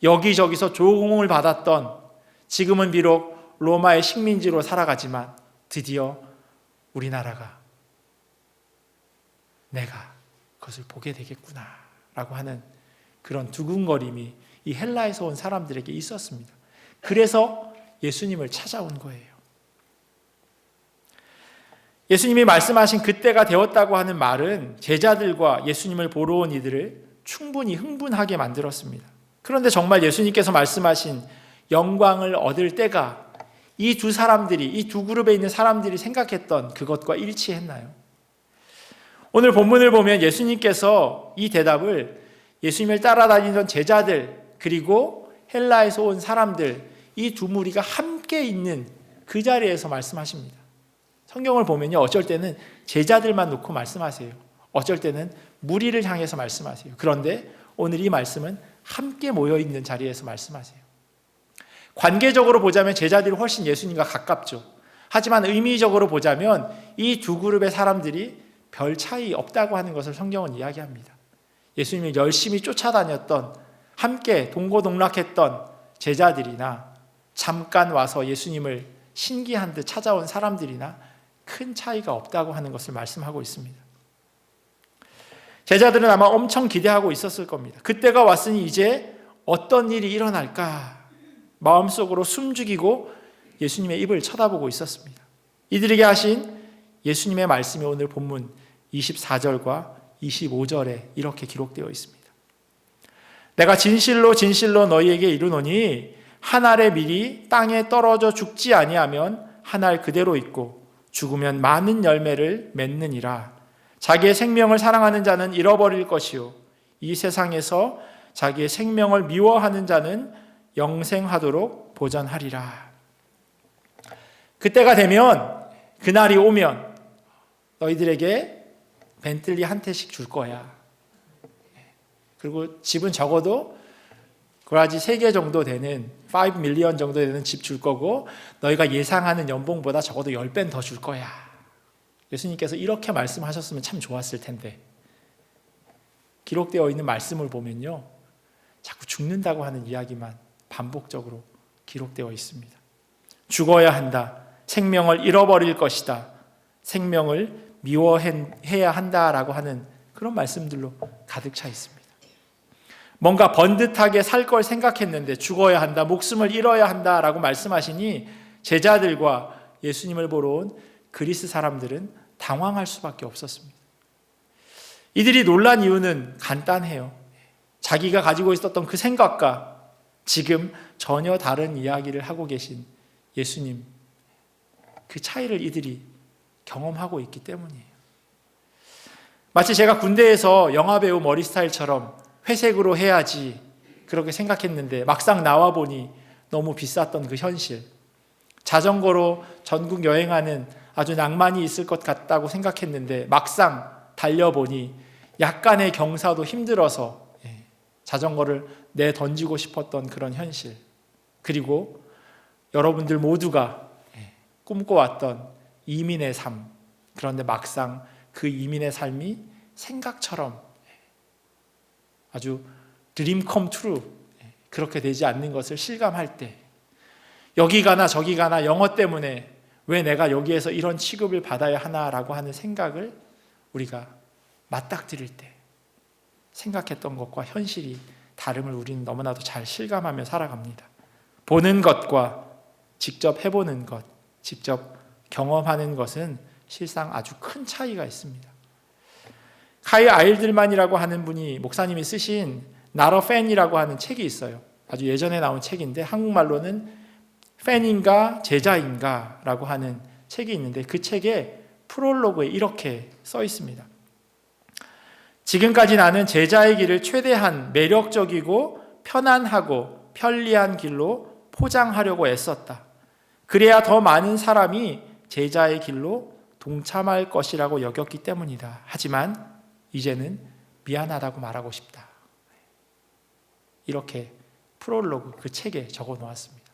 여기저기서 조공을 받았던, 지금은 비록 로마의 식민지로 살아가지만 드디어 우리나라가 내가 그것을 보게 되겠구나라고 하는 그런 두근거림이 이 헬라에서 온 사람들에게 있었습니다. 그래서 예수님을 찾아온 거예요. 예수님이 말씀하신 그때가 되었다고 하는 말은 제자들과 예수님을 보러 온 이들을 충분히 흥분하게 만들었습니다. 그런데 정말 예수님께서 말씀하신 영광을 얻을 때가 이 두 사람들이, 이 두 그룹에 있는 사람들이 생각했던 그것과 일치했나요? 오늘 본문을 보면 예수님께서 이 대답을 예수님을 따라다니던 제자들 그리고 헬라에서 온 사람들, 이 두 무리가 함께 있는 그 자리에서 말씀하십니다. 성경을 보면요, 어쩔 때는 제자들만 놓고 말씀하세요. 어쩔 때는 무리를 향해서 말씀하세요. 그런데 오늘 이 말씀은 함께 모여 있는 자리에서 말씀하세요. 관계적으로 보자면 제자들이 훨씬 예수님과 가깝죠. 하지만 의미적으로 보자면 이 두 그룹의 사람들이 별 차이 없다고 하는 것을 성경은 이야기합니다. 예수님을 열심히 쫓아다녔던, 함께 동고동락했던 제자들이나 잠깐 와서 예수님을 신기한 듯 찾아온 사람들이나 큰 차이가 없다고 하는 것을 말씀하고 있습니다. 제자들은 아마 엄청 기대하고 있었을 겁니다. 그때가 왔으니 이제 어떤 일이 일어날까 마음속으로 숨죽이고 예수님의 입을 쳐다보고 있었습니다. 이들에게 하신 예수님의 말씀이 오늘 본문 24절과 25절에 이렇게 기록되어 있습니다. 내가 진실로 진실로 너희에게 이르노니 한 알의 밀이 땅에 떨어져 죽지 아니하면 한 알 그대로 있고 죽으면 많은 열매를 맺느니라. 자기의 생명을 사랑하는 자는 잃어버릴 것이요 이 세상에서 자기의 생명을 미워하는 자는 영생하도록 보전하리라. 그때가 되면, 그날이 오면 너희들에게 벤틀리 한 대씩 줄 거야. 그리고 집은 적어도 그라지 3개 정도 되는 5 밀리언 정도 되는 집 줄 거고 너희가 예상하는 연봉보다 적어도 10배는 더 줄 거야. 예수님께서 이렇게 말씀하셨으면 참 좋았을 텐데 기록되어 있는 말씀을 보면요, 자꾸 죽는다고 하는 이야기만 반복적으로 기록되어 있습니다. 죽어야 한다. 생명을 잃어버릴 것이다. 생명을 미워해야 한다라고 하는 그런 말씀들로 가득 차 있습니다. 뭔가 번듯하게 살 걸 생각했는데 죽어야 한다, 목숨을 잃어야 한다라고 말씀하시니 제자들과 예수님을 보러 온 그리스 사람들은 당황할 수밖에 없었습니다. 이들이 놀란 이유는 간단해요. 자기가 가지고 있었던 그 생각과 지금 전혀 다른 이야기를 하고 계신 예수님, 그 차이를 이들이 경험하고 있기 때문이에요. 마치 제가 군대에서 영화배우 머리 스타일처럼 회색으로 해야지 그렇게 생각했는데 막상 나와 보니 너무 비쌌던 그 현실, 자전거로 전국 여행하는 아주 낭만이 있을 것 같다고 생각했는데 막상 달려보니 약간의 경사도 힘들어서 자전거를 내던지고 싶었던 그런 현실, 그리고 여러분들 모두가 꿈꿔왔던 이민의 삶, 그런데 막상 그 이민의 삶이 생각처럼 아주 드림 컴 트루, 그렇게 되지 않는 것을 실감할 때, 여기 가나 저기 가나 영어 때문에 왜 내가 여기에서 이런 취급을 받아야 하나라고 하는 생각을 우리가 맞닥뜨릴 때 생각했던 것과 현실이 다름을 우리는 너무나도 잘 실감하며 살아갑니다. 보는 것과 직접 해보는 것, 직접 경험하는 것은 실상 아주 큰 차이가 있습니다. 카이 아일들만이라고 하는 분이, 목사님이 쓰신 나러 팬이라고 하는 책이 있어요. 아주 예전에 나온 책인데 한국말로는 팬인가 제자인가 라고 하는 책이 있는데 그 책의 프롤로그에 이렇게 써 있습니다. 지금까지 나는 제자의 길을 최대한 매력적이고 편안하고 편리한 길로 포장하려고 애썼다. 그래야 더 많은 사람이 제자의 길로 동참할 것이라고 여겼기 때문이다. 하지만 이제는 미안하다고 말하고 싶다. 이렇게 프롤로그 그 책에 적어 놓았습니다.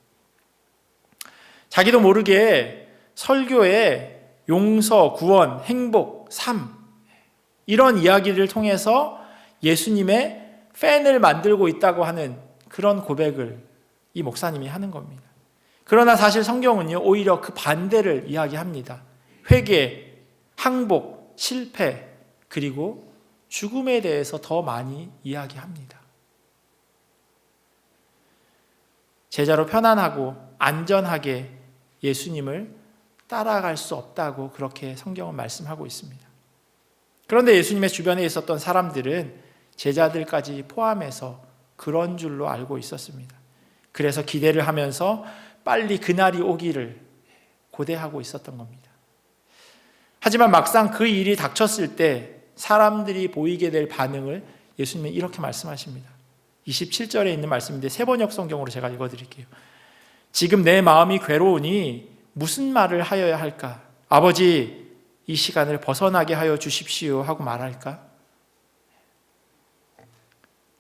자기도 모르게 설교에 용서, 구원, 행복, 삶, 이런 이야기를 통해서 예수님의 팬을 만들고 있다고 하는 그런 고백을 이 목사님이 하는 겁니다. 그러나 사실 성경은요, 오히려 그 반대를 이야기합니다. 회개, 항복, 실패, 그리고 죽음에 대해서 더 많이 이야기합니다. 제자로 편안하고 안전하게 예수님을 따라갈 수 없다고 그렇게 성경은 말씀하고 있습니다. 그런데 예수님의 주변에 있었던 사람들은 제자들까지 포함해서 그런 줄로 알고 있었습니다. 그래서 기대를 하면서 빨리 그날이 오기를 고대하고 있었던 겁니다. 하지만 막상 그 일이 닥쳤을 때 사람들이 보이게 될 반응을 예수님은 이렇게 말씀하십니다. 27절에 있는 말씀인데 세번역 성경으로 제가 읽어드릴게요. 지금 내 마음이 괴로우니 무슨 말을 하여야 할까? 아버지, 이 시간을 벗어나게 하여 주십시오 하고 말할까?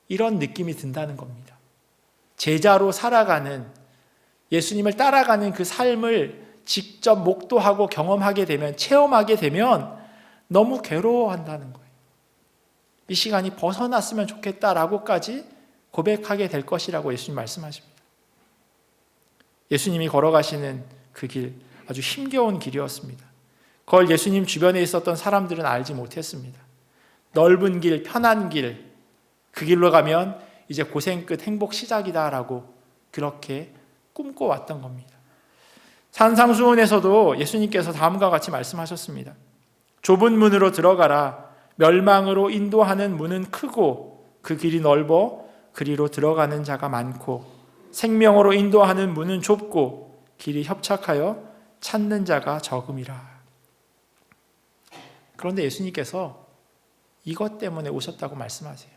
이런 느낌이 든다는 겁니다. 제자로 살아가는, 예수님을 따라가는 그 삶을 직접 목도하고 경험하게 되면, 체험하게 되면 너무 괴로워한다는 거예요. 이 시간이 벗어났으면 좋겠다라고까지 고백하게 될 것이라고 예수님 말씀하십니다. 예수님이 걸어가시는 그 길, 아주 힘겨운 길이었습니다. 그걸 예수님 주변에 있었던 사람들은 알지 못했습니다. 넓은 길, 편한 길, 그 길로 가면 이제 고생 끝 행복 시작이다라고 그렇게 꿈꿔왔던 겁니다. 산상수훈에서도 예수님께서 다음과 같이 말씀하셨습니다. 좁은 문으로 들어가라. 멸망으로 인도하는 문은 크고 그 길이 넓어 그리로 들어가는 자가 많고 생명으로 인도하는 문은 좁고 길이 협착하여 찾는 자가 적음이라. 그런데 예수님께서 이것 때문에 오셨다고 말씀하세요.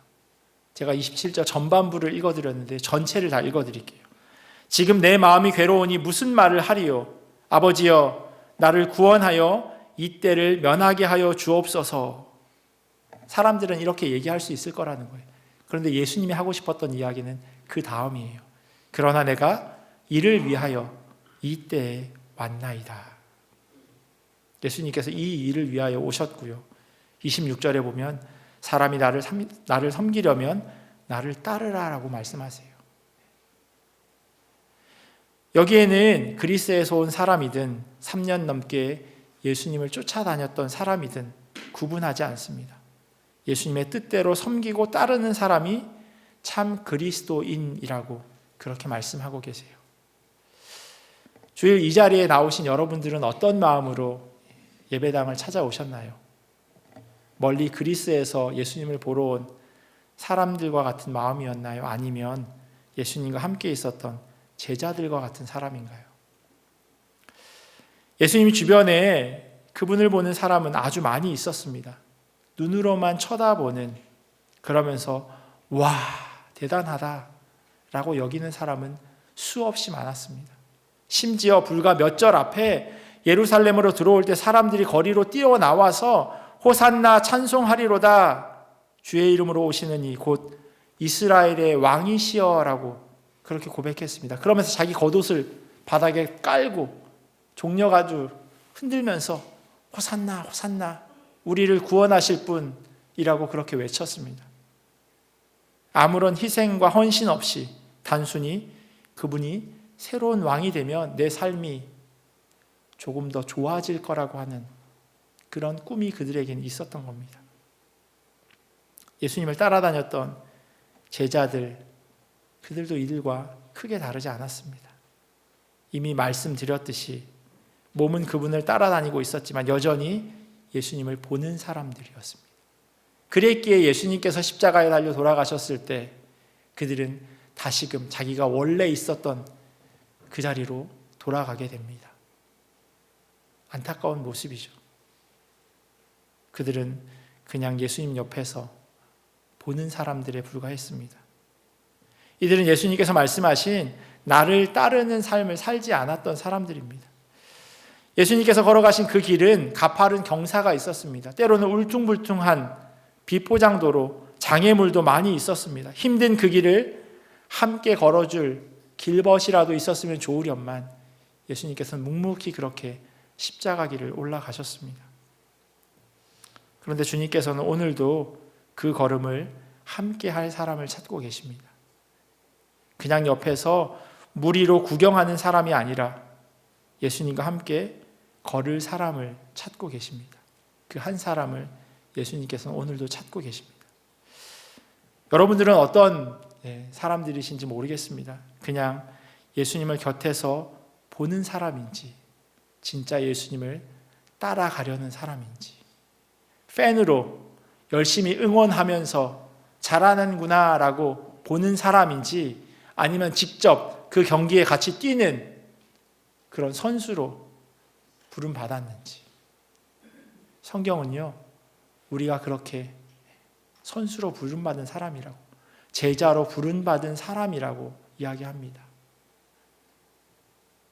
제가 27절 전반부를 읽어드렸는데 전체를 다 읽어드릴게요. 지금 내 마음이 괴로우니 무슨 말을 하리요? 아버지여, 나를 구원하여 이 때를 면하게 하여 주옵소서. 사람들은 이렇게 얘기할 수 있을 거라는 거예요. 그런데 예수님이 하고 싶었던 이야기는 그 다음이에요. 그러나 내가 이를 위하여 이 때에 왔나이다. 예수님께서 이 일을 위하여 오셨고요. 26절에 보면 사람이 나를 섬기려면 나를 따르라라고 말씀하세요. 여기에는 그리스에서 온 사람이든 3년 넘게 예수님을 쫓아다녔던 사람이든 구분하지 않습니다. 예수님의 뜻대로 섬기고 따르는 사람이 참 그리스도인이라고 그렇게 말씀하고 계세요. 주일 이 자리에 나오신 여러분들은 어떤 마음으로 예배당을 찾아오셨나요? 멀리 그리스에서 예수님을 보러 온 사람들과 같은 마음이었나요? 아니면 예수님과 함께 있었던 제자들과 같은 사람인가요? 예수님 주변에 그분을 보는 사람은 아주 많이 있었습니다. 눈으로만 쳐다보는, 그러면서 와, 대단하다 라고 여기는 사람은 수없이 많았습니다. 심지어 불과 몇 절 앞에 예루살렘으로 들어올 때 사람들이 거리로 뛰어나와서 호산나 찬송하리로다, 주의 이름으로 오시는 이 곧 이스라엘의 왕이시여라고 그렇게 고백했습니다. 그러면서 자기 겉옷을 바닥에 깔고 종려 아주 흔들면서 호산나 호산나, 우리를 구원하실 분이라고 그렇게 외쳤습니다. 아무런 희생과 헌신 없이 단순히 그분이 새로운 왕이 되면 내 삶이 조금 더 좋아질 거라고 하는 그런 꿈이 그들에게는 있었던 겁니다. 예수님을 따라다녔던 제자들, 그들도 이들과 크게 다르지 않았습니다. 이미 말씀드렸듯이 몸은 그분을 따라다니고 있었지만 여전히 예수님을 보는 사람들이었습니다. 그랬기에 예수님께서 십자가에 달려 돌아가셨을 때 그들은 다시금 자기가 원래 있었던 그 자리로 돌아가게 됩니다. 안타까운 모습이죠. 그들은 그냥 예수님 옆에서 보는 사람들에 불과했습니다. 이들은 예수님께서 말씀하신 나를 따르는 삶을 살지 않았던 사람들입니다. 예수님께서 걸어가신 그 길은 가파른 경사가 있었습니다. 때로는 울퉁불퉁한 비포장도로 장애물도 많이 있었습니다. 힘든 그 길을 함께 걸어줄 길벗이라도 있었으면 좋으련만 예수님께서는 묵묵히 그렇게 십자가 길을 올라가셨습니다. 그런데 주님께서는 오늘도 그 걸음을 함께 할 사람을 찾고 계십니다. 그냥 옆에서 무리로 구경하는 사람이 아니라 예수님과 함께 걸을 사람을 찾고 계십니다. 그 한 사람을 예수님께서는 오늘도 찾고 계십니다. 여러분들은 어떤 사람들이신지 모르겠습니다. 그냥 예수님을 곁에서 보는 사람인지, 진짜 예수님을 따라가려는 사람인지, 팬으로 열심히 응원하면서 잘하는구나 라고 보는 사람인지, 아니면 직접 그 경기에 같이 뛰는 그런 선수로 부름받았는지. 성경은요, 우리가 그렇게 선수로 부름받은 사람이라고, 제자로 부름받은 사람이라고 이야기합니다.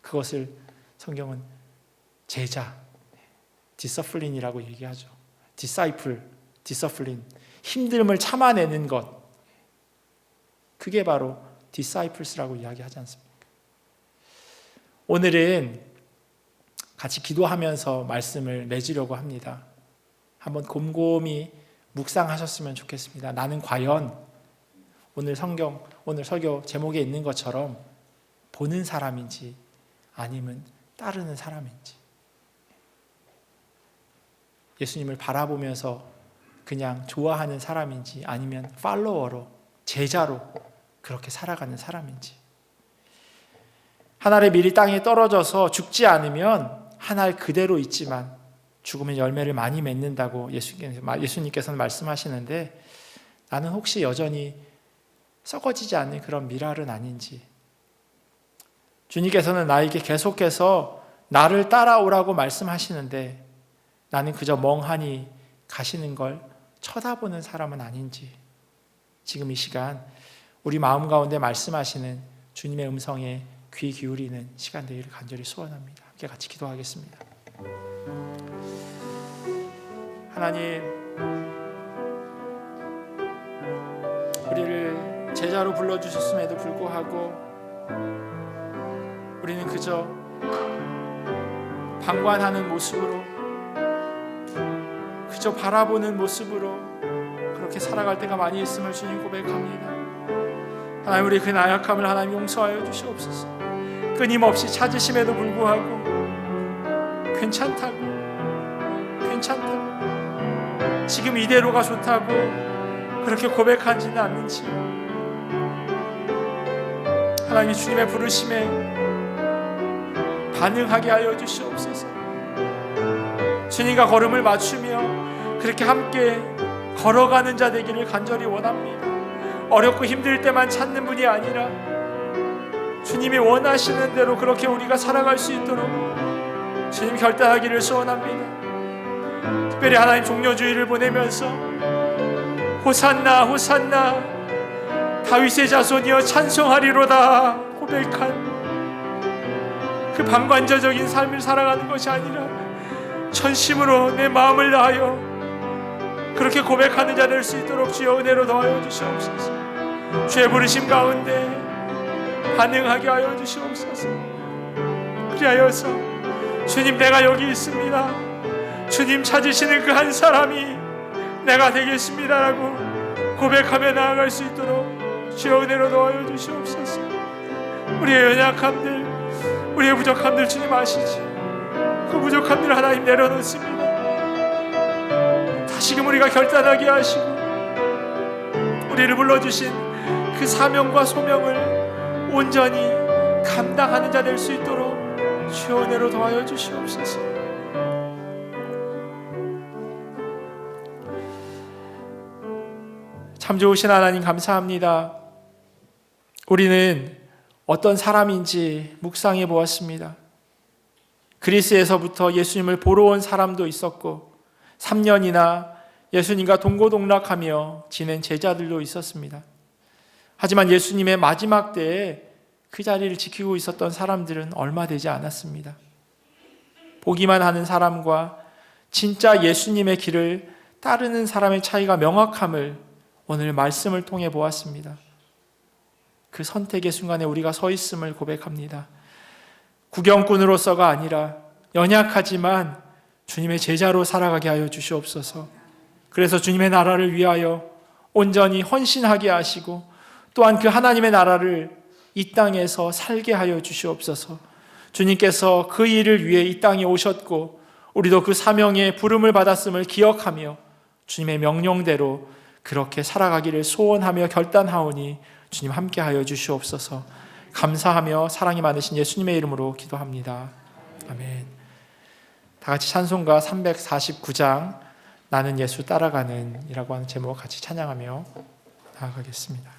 그것을 성경은 제자, 디서플린이라고 얘기하죠. 디사이플, 디서플린, 힘듦을 참아내는 것, 그게 바로 디사이플스라고 이야기하지 않습니까? 오늘은 같이 기도하면서 말씀을 맺으려고 합니다. 한번 곰곰이 묵상하셨으면 좋겠습니다. 나는 과연 오늘 설교 제목에 있는 것처럼 보는 사람인지 아니면 따르는 사람인지, 예수님을 바라보면서 그냥 좋아하는 사람인지 아니면 팔로워로, 제자로 그렇게 살아가는 사람인지. 한 알의 밀이 땅에 떨어져서 죽지 않으면 한 알 그대로 있지만 죽으면 열매를 많이 맺는다고 예수님께서는 말씀하시는데, 나는 혹시 여전히 썩어지지 않는 그런 밀알은 아닌지. 주님께서는 나에게 계속해서 나를 따라오라고 말씀하시는데 나는 그저 멍하니 가시는 걸 쳐다보는 사람은 아닌지, 지금 이 시간 우리 마음 가운데 말씀하시는 주님의 음성에 귀 기울이는 시간 되기를 간절히 소원합니다. 함께 같이 기도하겠습니다. 하나님, 우리를 제자로 불러주셨음에도 불구하고 우리는 그저 방관하는 모습으로, 그저 바라보는 모습으로 그렇게 살아갈 때가 많이 있음을 주님 고백합니다. 하나님, 우리 그 나약함을 하나님 용서하여 주시옵소서. 끊임없이 찾으심에도 불구하고 괜찮다고 지금 이대로가 좋다고 그렇게 고백하지는 않는지, 하나님이 주님의 부르심에 반응하게 하여 주시옵소서. 주님과 걸음을 맞추며 그렇게 함께 걸어가는 자 되기를 간절히 원합니다. 어렵고 힘들 때만 찾는 분이 아니라 주님이 원하시는 대로 그렇게 우리가 살아갈 수 있도록 주님 결단하기를 소원합니다. 특별히 하나님 종려주의를 보내면서 호산나 호산나 다윗의 자손이여 찬송하리로다 고백한 그 방관자적인 삶을 살아가는 것이 아니라 전심으로 내 마음을 다하여 그렇게 고백하는 자 될 수 있도록 주여 은혜로 더하여 주시옵소서. 주의 부르심 가운데 반응하게 하여 주시옵소서. 그리하여서 주님, 내가 여기 있습니다, 주님 찾으시는 그 한 사람이 내가 되겠습니다라고 고백하며 나아갈 수 있도록 주여 은혜로 도와여 주시옵소서. 우리의 연약함들, 우리의 부족함들 주님 아시지. 그 부족함들 하나님 내려놓습니다. 다시금 우리가 결단하게 하시고 우리를 불러주신 그 사명과 소명을 온전히 감당하는 자 될 수 있도록 주여 은혜로 도와여 주시옵소서. 참 좋으신 하나님 감사합니다. 우리는 어떤 사람인지 묵상해 보았습니다. 그리스에서부터 예수님을 보러 온 사람도 있었고 3년이나 예수님과 동고동락하며 지낸 제자들도 있었습니다. 하지만 예수님의 마지막 때에 그 자리를 지키고 있었던 사람들은 얼마 되지 않았습니다. 보기만 하는 사람과 진짜 예수님의 길을 따르는 사람의 차이가 명확함을 오늘 말씀을 통해 보았습니다. 그 선택의 순간에 우리가 서 있음을 고백합니다. 구경꾼으로서가 아니라 연약하지만 주님의 제자로 살아가게 하여 주시옵소서. 그래서 주님의 나라를 위하여 온전히 헌신하게 하시고 또한 그 하나님의 나라를 이 땅에서 살게 하여 주시옵소서. 주님께서 그 일을 위해 이 땅에 오셨고 우리도 그 사명의 부름을 받았음을 기억하며 주님의 명령대로 그렇게 살아가기를 소원하며 결단하오니 주님 함께하여 주시옵소서. 감사하며 사랑이 많으신 예수님의 이름으로 기도합니다. 아멘. 다 같이 찬송가 349장 나는 예수 따라가는 이라고 하는 제목 같이 찬양하며 나아가겠습니다.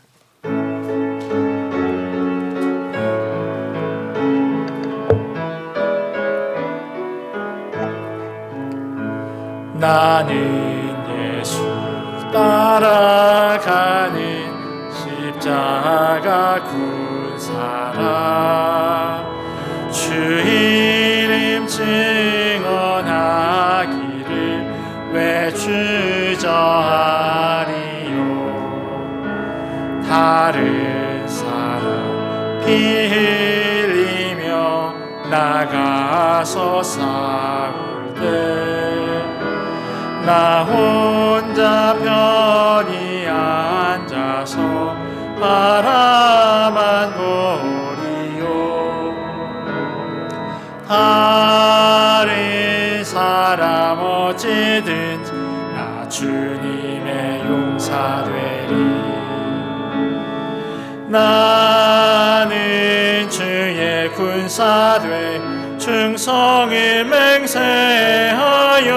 나는 예수 따라가는 십자가 군 사람 주 이름 증언하기를 왜 주저하리요 다른 사람 피 흘리며 나가서 싸울 때 나 혼자 편히 앉아서 바라만 보리요 다른 사람 어찌든지 나 주님의 용사되리 나는 주의 군사되 충성을 맹세하여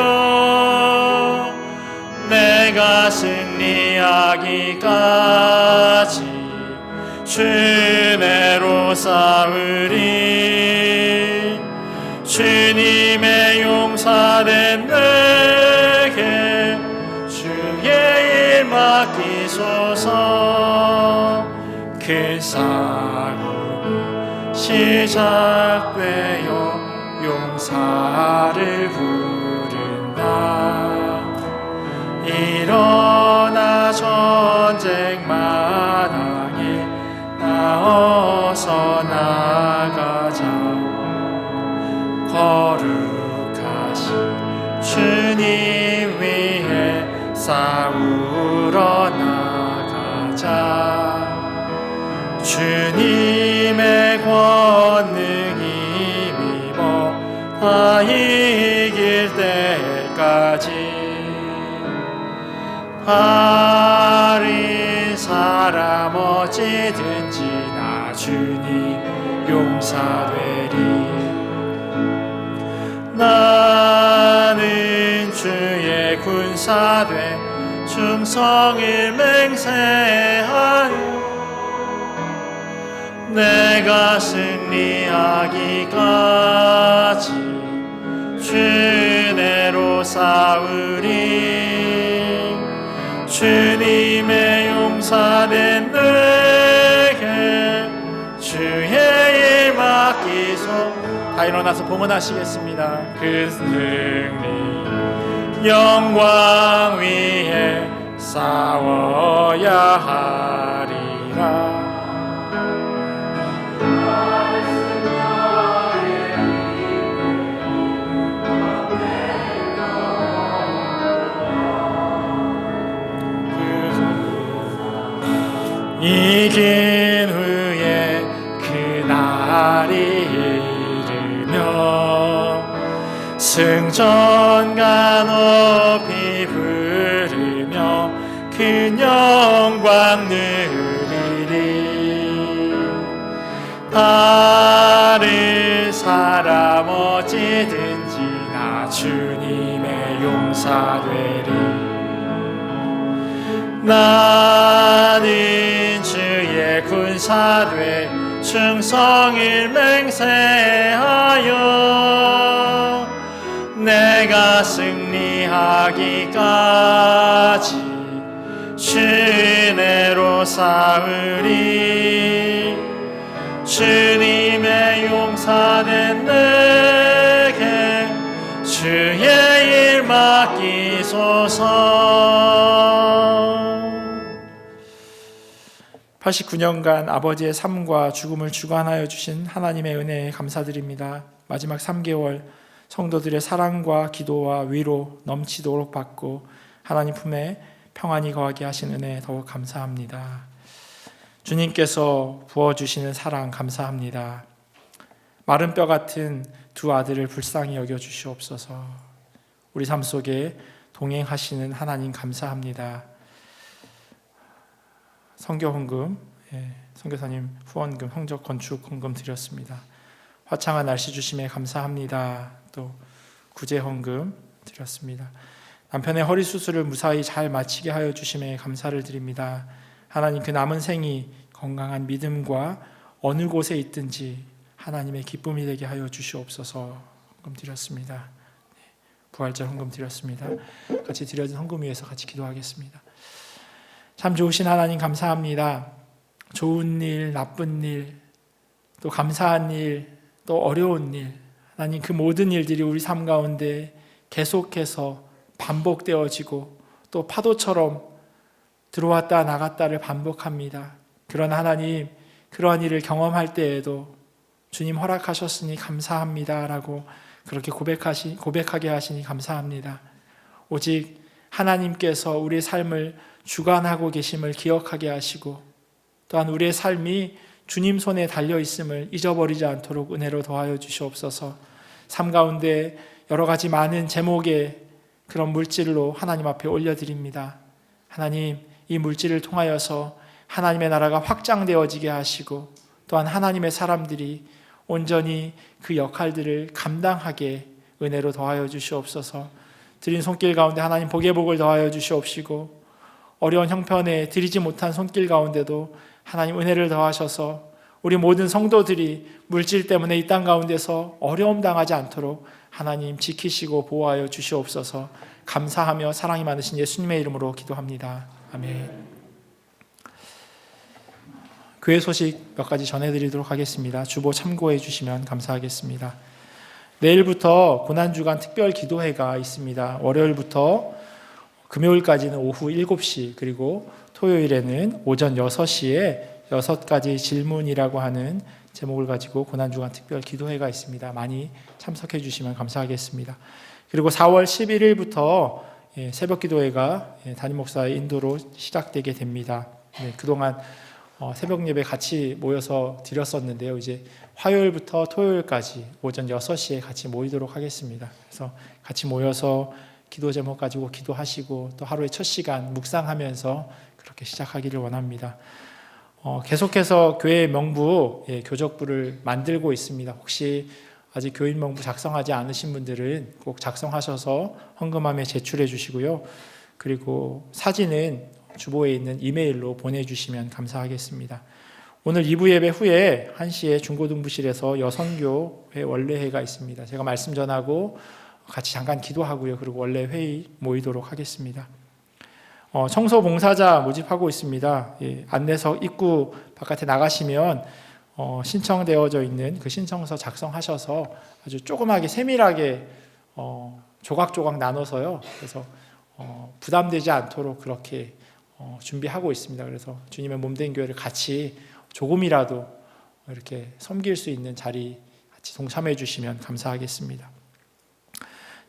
내가 승리하기까지 주내로 싸우리 주님의 용사된 내게 주의 일 맡기소서 큰 싸움이 시작되어 용사를 부른다 일어나 전쟁 마당에 나어서 나가자 거룩하신 주님 위해 싸우러 나가자 주님의 권능 힘입어 다 이길 때까지 다른 사람 어찌든지 나 주님 용사되리 나는 주의 군사되 충성을 맹세하여 내가 승리하기까지 주내로 싸우리 주님의 용사된 내게 주의 일 맡기소 다 일어나서 봉헌하시겠습니다. 그 승리 영광 위에 싸워야 하리라 이긴 후에 그날이 이르며 승전가 높이 부르며 큰 영광 누리리 다른 사람 어찌든지 나 주님의 용사 되리 나는 주의 군사되 충성을 맹세하여 내가 승리하기까지 주내로 싸우리 주님의 용사된 내게 주의 일 맡기소서 89년간 아버지의 삶과 죽음을 주관하여 주신 하나님의 은혜에 감사드립니다. 마지막 3개월 성도들의 사랑과 기도와 위로 넘치도록 받고 하나님 품에 평안히 거하게 하신 은혜에 더욱 감사합니다. 주님께서 부어주시는 사랑 감사합니다. 마른 뼈 같은 두 아들을 불쌍히 여겨주시옵소서. 우리 삶 속에 동행하시는 하나님 감사합니다. 선교 헌금 선교사님 후원금, 성적 건축 헌금 드렸습니다. 화창한 날씨 주심에 감사합니다. 또 구제 헌금 드렸습니다. 남편의 허리 수술을 무사히 잘 마치게 하여 주심에 감사를 드립니다. 하나님, 그 남은 생이 건강한 믿음과 어느 곳에 있든지 하나님의 기쁨이 되게 하여 주시옵소서. 헌금 드렸습니다. 부활절 헌금 드렸습니다. 같이 드려진 헌금 위해서 같이 기도하겠습니다. 참 좋으신 하나님 감사합니다. 좋은 일, 나쁜 일, 또 감사한 일, 또 어려운 일, 하나님, 그 모든 일들이 우리 삶 가운데 계속해서 반복되어지고 또 파도처럼 들어왔다 나갔다를 반복합니다. 그러나 하나님, 그러한 일을 경험할 때에도 주님 허락하셨으니 감사합니다 라고 그렇게 고백하게 하시니 감사합니다. 오직 하나님께서 우리의 삶을 주관하고 계심을 기억하게 하시고, 또한 우리의 삶이 주님 손에 달려 있음을 잊어버리지 않도록 은혜로 도와여 주시옵소서. 삶 가운데 여러 가지 많은 제목의 그런 물질로 하나님 앞에 올려드립니다. 하나님, 이 물질을 통하여서 하나님의 나라가 확장되어지게 하시고, 또한 하나님의 사람들이 온전히 그 역할들을 감당하게 은혜로 더하여 주시옵소서. 드린 손길 가운데 하나님 복의 복을 더하여 주시옵시고, 어려운 형편에 드리지 못한 손길 가운데도 하나님 은혜를 더하셔서 우리 모든 성도들이 물질 때문에 이 땅 가운데서 어려움 당하지 않도록 하나님 지키시고 보호하여 주시옵소서. 감사하며 사랑이 많으신 예수님의 이름으로 기도합니다. 아멘. 교회 소식 몇 가지 전해드리도록 하겠습니다. 주보 참고해 주시면 감사하겠습니다. 내일부터 고난주간 특별 기도회가 있습니다. 월요일부터 금요일까지는 오후 7시, 그리고 토요일에는 오전 6시에 6가지 질문이라고 하는 제목을 가지고 고난주간 특별 기도회가 있습니다. 많이 참석해 주시면 감사하겠습니다. 그리고 4월 11일부터 새벽 기도회가 담임 목사의 인도로 시작되게 됩니다. 그동안 새벽 예배 같이 모여서 드렸었는데요. 이제 화요일부터 토요일까지 오전 6시에 같이 모이도록 하겠습니다. 그래서 같이 모여서 기도 제목 가지고 기도하시고, 또 하루의 첫 시간 묵상하면서 그렇게 시작하기를 원합니다. 계속해서 교회 명부, 교적부를 만들고 있습니다. 혹시 아직 교인 명부 작성하지 않으신 분들은 꼭 작성하셔서 헌금함에 제출해 주시고요. 그리고 사진은 주보에 있는 이메일로 보내주시면 감사하겠습니다. 오늘 2부 예배 후에 1시에 중고등부실에서 여선교회 원래회가 있습니다. 제가 말씀 전하고 같이 잠깐 기도하고요. 그리고 원래 회의 모이도록 하겠습니다. 청소 봉사자 모집하고 있습니다. 안내석 입구 바깥에 나가시면 신청되어져 있는 그 신청서 작성하셔서 아주 조그맣게 세밀하게 조각조각 나눠서요. 그래서 부담되지 않도록 그렇게 준비하고 있습니다. 그래서 주님의 몸된 교회를 같이 조금이라도 이렇게 섬길 수 있는 자리 같이 동참해 주시면 감사하겠습니다.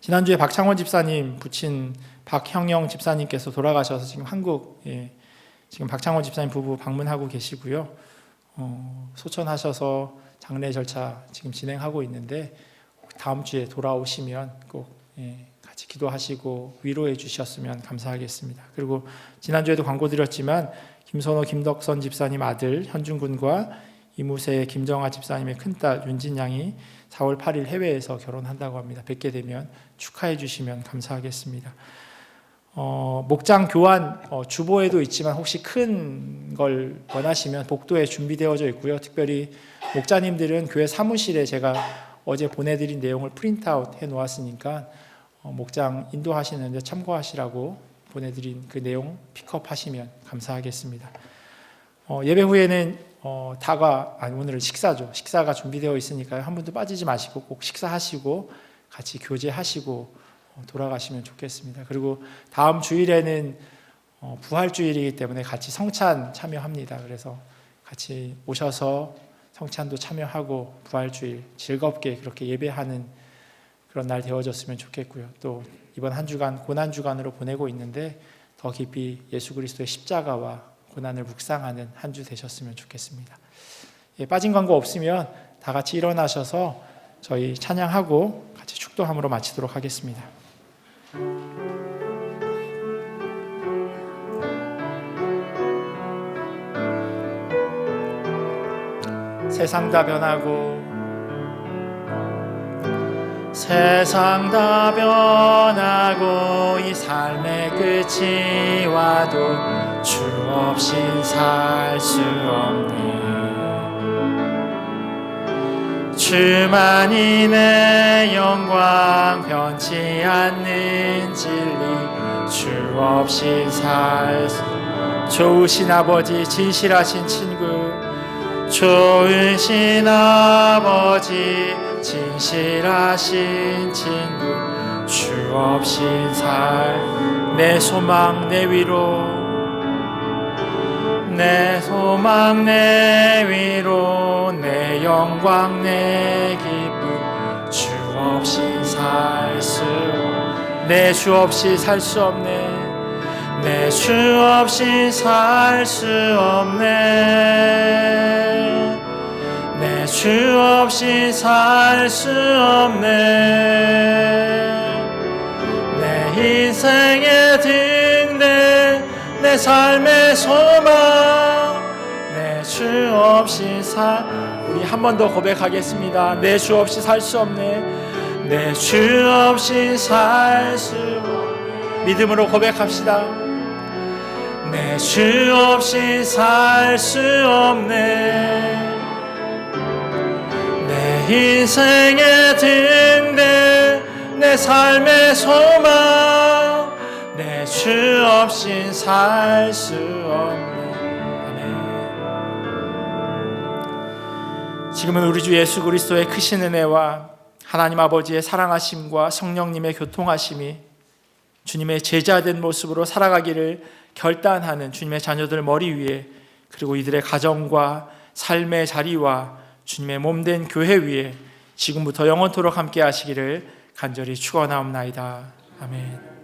지난주에 박창원 집사님 부친 박형영 집사님께서 돌아가셔서 지금 한국, 지금 박창원 집사님 부부 방문하고 계시고요. 소천하셔서 장례 절차 지금 진행하고 있는데, 다음 주에 돌아오시면 꼭 같이 기도하시고 위로해 주셨으면 감사하겠습니다. 그리고 지난주에도 광고 드렸지만 김선호 김덕선 집사님 아들 현준군과 이무세 김정아 집사님의 큰딸 윤진 양이 4월 8일 해외에서 결혼한다고 합니다. 뵙게 되면 축하해 주시면 감사하겠습니다. 목장 교환 주보에도 있지만 혹시 큰 걸 원하시면 복도에 준비되어져 있고요. 특별히 목자님들은 교회 사무실에 제가 어제 보내드린 내용을 프린트아웃 해 놓았으니까 목장 인도하시는데 참고하시라고 보내드린 그 내용 픽업하시면 감사하겠습니다. 예배 후에는 오늘은 식사죠. 식사가 준비되어 있으니까요. 한 분도 빠지지 마시고 꼭 식사하시고 같이 교제하시고 돌아가시면 좋겠습니다. 그리고 다음 주일에는 부활주일이기 때문에 같이 성찬 참여합니다. 그래서 같이 오셔서 성찬도 참여하고 부활주일 즐겁게 그렇게 예배하는 그런 날 되어졌으면 좋겠고요. 또 이번 한 주간 고난주간으로 보내고 있는데 더 깊이 예수 그리스도의 십자가와 고난을 묵상하는 한 주 되셨으면 좋겠습니다. 빠진 광고 없으면 다 같이 일어나셔서 저희 찬양하고 같이 축도함으로 마치도록 하겠습니다. 세상 다 변하고 세상 다 변하고 이 삶의 끝이 와도 주 없인 살 수 없네. 주만이 내 영광 변치 않는 진리 주 없인 살 수 좋으신 아버지 진실하신 친구 좋으신 아버지 진실하신 친구 주 없인 살 내 소망 내 위로 내 소망 내 위로 내 영광 내 기쁨 주 없이 살 수 내 주 없이 살 수 없네 내 주 없이 살 수 없네 내 주 없이 살 수 없네 내 인생의 등대 내 삶의 소망 내 주 없이 우리 한 번 더 고백하겠습니다. 내 주 없이 살 수 없네 내 주 없이 살 수 없네 믿음으로 고백합시다. 내 주 없이 살 수 없네 내 인생의 등대 내 삶의 소망 내 주 없인 살 수 없네. 아멘. 지금은 우리 주 예수 그리스도의 크신 은혜와 하나님 아버지의 사랑하심과 성령님의 교통하심이 주님의 제자된 모습으로 살아가기를 결단하는 주님의 자녀들 머리 위에 그리고 이들의 가정과 삶의 자리와 주님의 몸된 교회 위에 지금부터 영원토록 함께 하시기를 간절히 축원하옵나이다. 아멘.